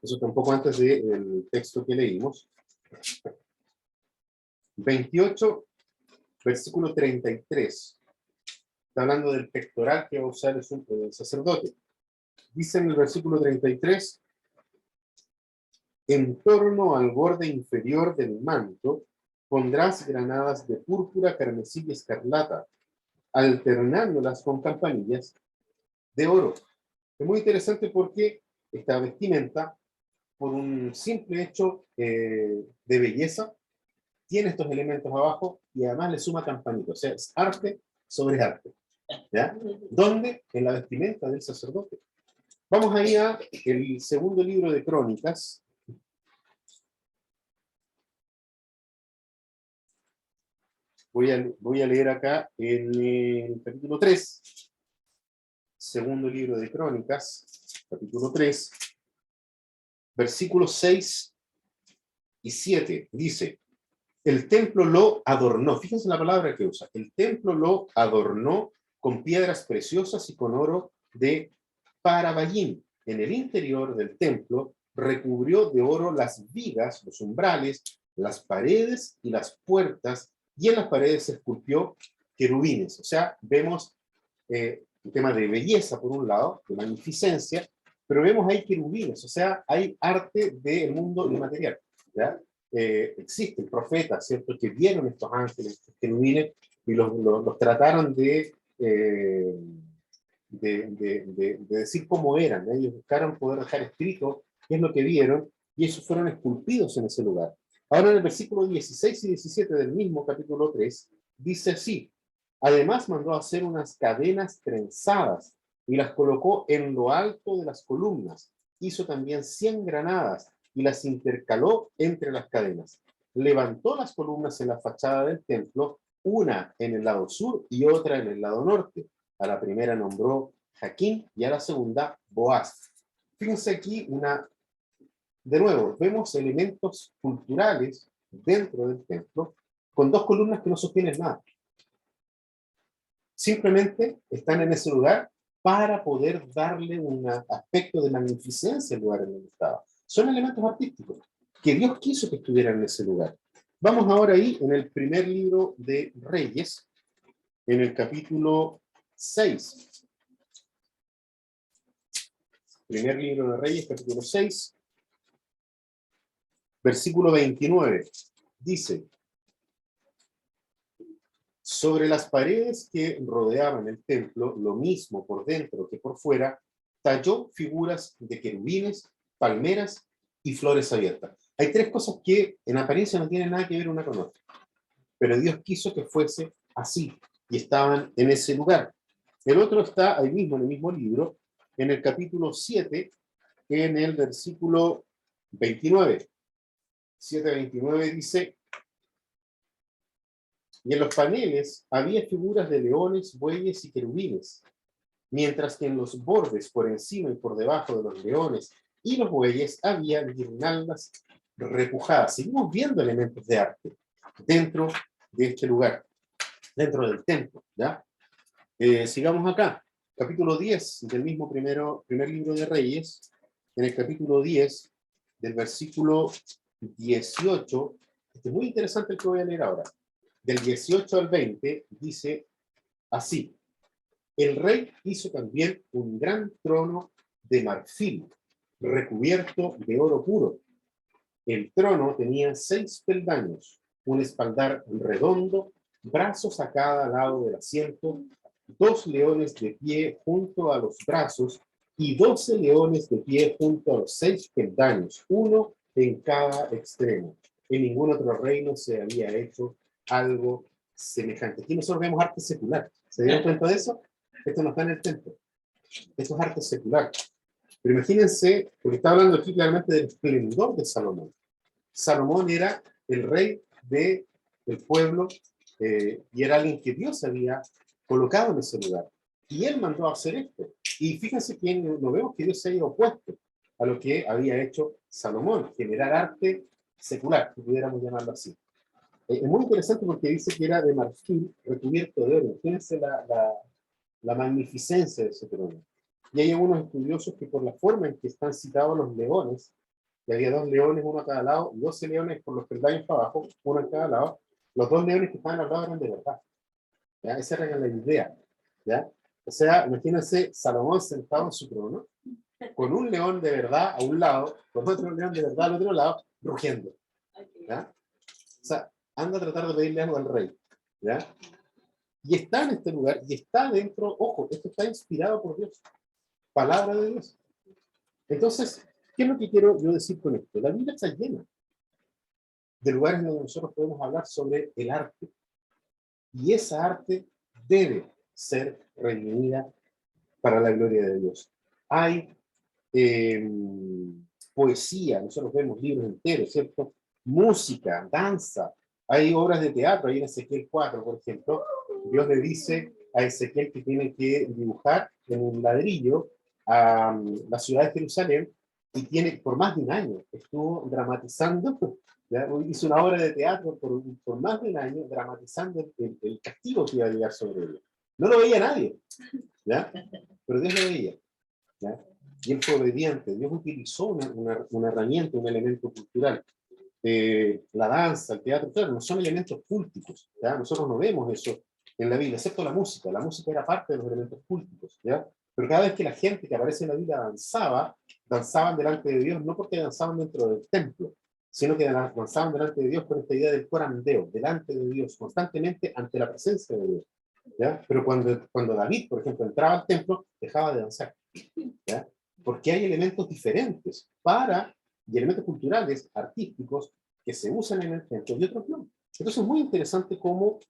Eso está un poco antes del texto que leímos. 28, versículo 33. Está hablando del pectoral que va a usar el sacerdote. Dice en el versículo 33, en torno al borde inferior del manto pondrás granadas de púrpura, carmesí y escarlata, alternándolas con campanillas de oro. Es muy interesante porque esta vestimenta, por un simple hecho de belleza, tiene estos elementos abajo y además le suma campanita. O sea, es arte sobre arte. ¿Ya? ¿Dónde? En la vestimenta del sacerdote. Vamos ahí a el segundo libro de Crónicas. Voy a leer acá en el capítulo 3. Segundo libro de Crónicas, capítulo 3, versículos 6 y 7. Dice, el templo lo adornó. Fíjense la palabra que usa. El templo lo adornó con piedras preciosas y con oro de Parabayín. En el interior del templo recubrió de oro las vigas, los umbrales, las paredes y las puertas, y en las paredes esculpió querubines. O sea, vemos un tema de belleza por un lado, de magnificencia, pero vemos ahí querubines, o sea, hay arte del mundo inmaterial. ¿Ya? Existen profetas, ¿cierto?, que vieron estos ángeles, estos querubines, y los trataron de decir cómo eran. Ellos buscaron poder dejar escrito qué es lo que vieron, y esos fueron esculpidos en ese lugar. Ahora en el versículo 16 y 17 del mismo capítulo 3, dice así, además mandó a hacer unas cadenas trenzadas y las colocó en lo alto de las columnas. Hizo también 100 granadas y las intercaló entre las cadenas. Levantó las columnas en la fachada del templo, una en el lado sur y otra en el lado norte. A la primera nombró Jaquín y a la segunda Boaz. Fíjense aquí de nuevo, vemos elementos culturales dentro del templo con dos columnas que no sostienen nada. Simplemente están en ese lugar para poder darle un aspecto de magnificencia al lugar en donde estaba. Son elementos artísticos que Dios quiso que estuvieran en ese lugar. Vamos ahora ahí en el primer libro de Reyes, en el capítulo 6. Primer libro de Reyes, capítulo 6, versículo 29. Dice, sobre las paredes que rodeaban el templo, lo mismo por dentro que por fuera, talló figuras de querubines, palmeras y flores abiertas. Hay tres cosas que en apariencia no tienen nada que ver una con otra, pero Dios quiso que fuese así y estaban en ese lugar. El otro está ahí mismo, en el mismo libro, en el capítulo 7, en el versículo 29. 7:29 dice, y en los paneles había figuras de leones, bueyes y querubines, mientras que en los bordes, por encima y por debajo de los leones y los bueyes, había guirnaldas repujadas. Seguimos viendo elementos de arte dentro de este lugar, dentro del templo, ¿ya? Sigamos acá, capítulo 10 del mismo primer libro de Reyes, en el capítulo 10, del versículo 18, este es muy interesante el que voy a leer ahora, del 18 al 20, dice así, el rey hizo también un gran trono de marfil, recubierto de oro puro. El trono tenía 6 peldaños, un espaldar redondo, brazos a cada lado del asiento, 2 leones de pie junto a los brazos y 12 leones de pie junto a los 6 peldaños, uno en cada extremo. En ningún otro reino se había hecho algo semejante. Aquí nosotros vemos arte secular. ¿Se dieron cuenta de eso? Esto no está en el templo. Esto es arte secular. Pero imagínense, porque está hablando aquí claramente del esplendor de Salomón. Salomón era el rey del pueblo y era alguien que Dios había colocado en ese lugar. Y él mandó a hacer esto. Y fíjense que no vemos que Dios se haya opuesto a lo que había hecho Salomón, generar arte secular, que pudiéramos llamarlo así. Es muy interesante porque dice que era de marfil recubierto de oro. Fíjense la magnificencia de ese trono. Y hay algunos estudiosos que por la forma en que están citados los leones, que había 2 leones, uno a cada lado, y 12 leones por los peldaños para abajo, uno a cada lado, los 2 leones que estaban al lado eran de verdad. ¿Ya? Esa era la idea. ¿Ya? O sea, imagínense Salomón sentado en su trono, con un león de verdad a un lado, con otro león de verdad al otro lado, rugiendo. ¿Ya? O sea, anda a tratar de pedirle algo al rey. ¿Ya? Y está en este lugar, y está dentro, ojo, esto está inspirado por Dios. Palabra de Dios. Entonces, ¿qué es lo que quiero yo decir con esto? La Biblia está llena de lugares donde nosotros podemos hablar sobre el arte. Y esa arte debe ser redimida para la gloria de Dios. Hay poesía, nosotros vemos libros enteros, ¿cierto? Música, danza, hay obras de teatro, hay en Ezequiel 4, por ejemplo, Dios le dice a Ezequiel que tiene que dibujar en un ladrillo a la ciudad de Jerusalén, y tiene, por más de un año, estuvo dramatizando, ¿ya? Hizo una obra de teatro por más de un año, dramatizando el castigo que iba a llegar sobre él. No lo veía nadie, ¿ya? Pero Dios lo veía, ¿ya? Y él fue obediente. Dios utilizó una herramienta, un elemento cultural. La danza, el teatro, claro, no son elementos cúlticos, ¿ya? Nosotros no vemos eso en la Biblia, excepto la música. La música era parte de los elementos cúlticos, ¿ya? Pero cada vez que la gente que aparece en la Biblia danzaban delante de Dios, no porque danzaban dentro del templo, sino que danzaban delante de Dios con esta idea del corandeo, delante de Dios, constantemente ante la presencia de Dios, ¿ya? Pero cuando David, por ejemplo, entraba al templo, dejaba de danzar, ¿ya? Porque hay elementos diferentes y elementos culturales, artísticos, que se usan en el templo y otros no. Entonces es muy interesante cómo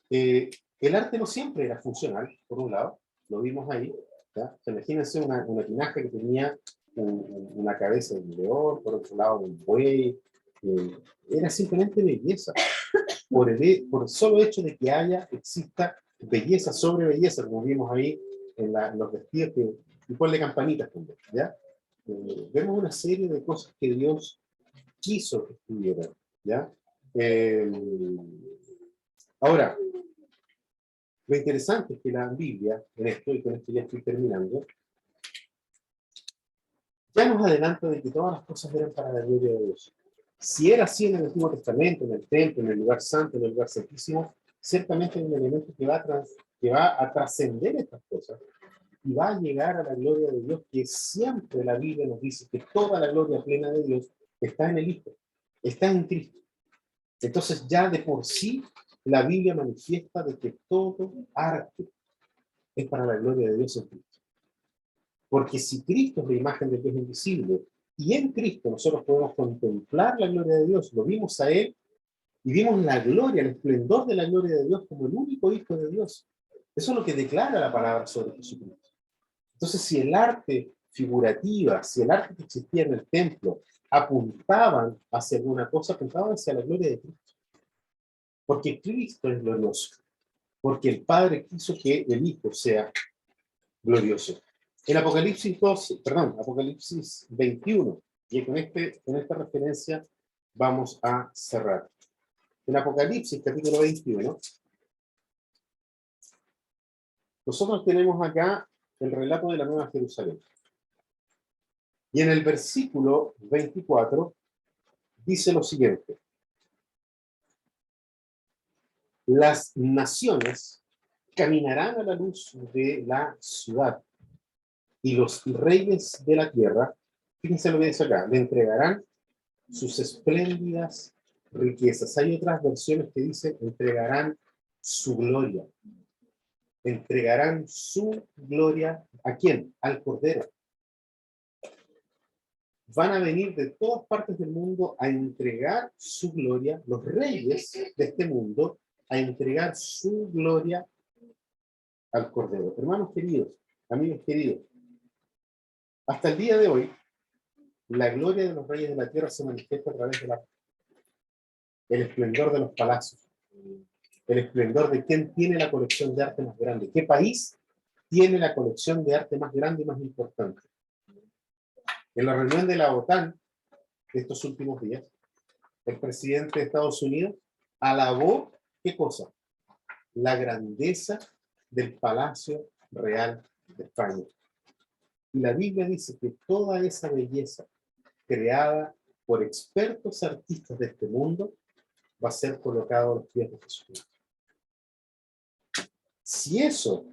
el arte no siempre era funcional, por un lado, lo vimos ahí, ¿ya? Imagínense una tinaja que tenía una cabeza de un león, por otro lado un buey, era simplemente belleza, por el solo hecho de que exista belleza sobre belleza, como vimos ahí en los vestidos y ponle campanitas también, ¿ya? Vemos una serie de cosas que Dios quiso que estuvieran, ¿ya? Ahora, lo interesante es que la Biblia, en esto, y con esto ya estoy terminando, ya nos adelanta de que todas las cosas eran para la gloria de Dios. Si era así en el Antiguo Testamento, en el templo, en el lugar santo, en el lugar santísimo, ciertamente hay un elemento que va a trascender estas cosas y va a llegar a la gloria de Dios, que siempre la Biblia nos dice que toda la gloria plena de Dios está en el Hijo, está en Cristo. Entonces ya de por sí la Biblia manifiesta de que todo arte es para la gloria de Dios en Cristo. Porque si Cristo es la imagen del Dios invisible, y en Cristo nosotros podemos contemplar la gloria de Dios, lo vimos a Él, y vimos la gloria, el esplendor de la gloria de Dios como el único Hijo de Dios. Eso es lo que declara la palabra sobre Jesucristo. Entonces, si el arte figurativa, si el arte que existía en el templo, apuntaban hacia alguna cosa, apuntaban hacia la gloria de Cristo. Porque Cristo es glorioso. Porque el Padre quiso que el Hijo sea glorioso. En Apocalipsis 21, y con esta referencia vamos a cerrar. En Apocalipsis, capítulo 21, nosotros tenemos acá el relato de la Nueva Jerusalén. Y en el versículo 24 dice lo siguiente: las naciones caminarán a la luz de la ciudad, y los reyes de la tierra, fíjense lo que dice acá, le entregarán sus espléndidas riquezas. Hay otras versiones que dicen entregarán su gloria. Entregarán su gloria, ¿a quién? Al Cordero. Van a venir de todas partes del mundo a entregar su gloria, los reyes de este mundo, a entregar su gloria al Cordero. Hermanos queridos, amigos queridos, hasta el día de hoy, la gloria de los reyes de la tierra se manifiesta a través de el esplendor de los palacios, el esplendor de quién tiene la colección de arte más grande, qué país tiene la colección de arte más grande y más importante. En la reunión de la OTAN de estos últimos días, el presidente de Estados Unidos alabó, ¿qué cosa? La grandeza del Palacio Real de España. Y la Biblia dice que toda esa belleza creada por expertos artistas de este mundo va a ser colocado a los pies de Jesucristo. Si eso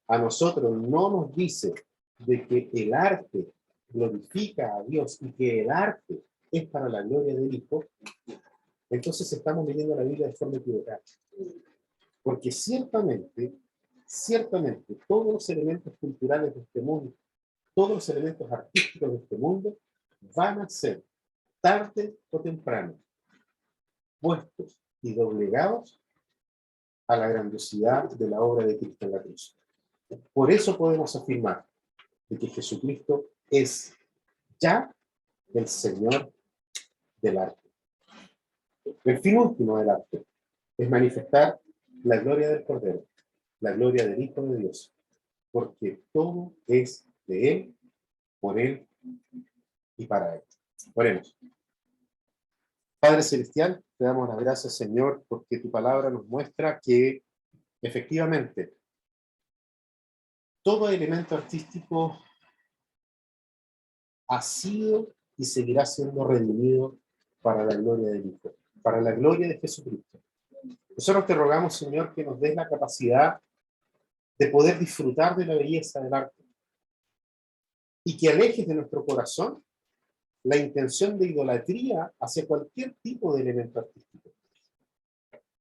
a nosotros no nos dice de que el arte glorifica a Dios y que el arte es para la gloria del Hijo, entonces estamos leyendo la Biblia de forma equivocada. Porque ciertamente, todos los elementos culturales de este mundo, todos los elementos artísticos de este mundo, van a ser, tarde o temprano, puestos y doblegados a la grandiosidad de la obra de Cristo en la cruz. Por eso podemos afirmar de que Jesucristo es ya el Señor del arte. El fin último del arte es manifestar la gloria del Cordero, la gloria del Hijo de Dios, porque todo es de Él, por Él y para Él. Oremos. Padre Celestial, te damos las gracias, Señor, porque tu palabra nos muestra que efectivamente todo elemento artístico ha sido y seguirá siendo redimido para la gloria del Hijo, para la gloria de Jesucristo. Nosotros te rogamos, Señor, que nos des la capacidad de poder disfrutar de la belleza del arte y que alejes de nuestro corazón la intención de idolatría hacia cualquier tipo de elemento artístico.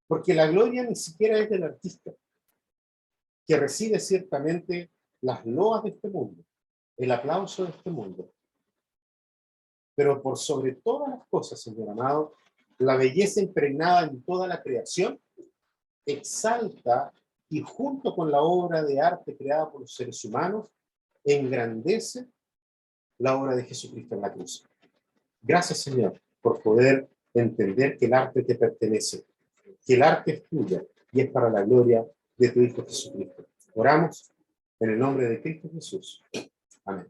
Porque la gloria ni siquiera es del artista, que recibe ciertamente las loas de este mundo, el aplauso de este mundo. Pero por sobre todas las cosas, Señor amado, la belleza impregnada en toda la creación exalta y junto con la obra de arte creada por los seres humanos, engrandece la obra de Jesucristo en la cruz. Gracias, Señor, por poder entender que el arte te pertenece, que el arte es tuya y es para la gloria de tu Hijo Jesucristo. Oramos en el nombre de Cristo Jesús. Amén.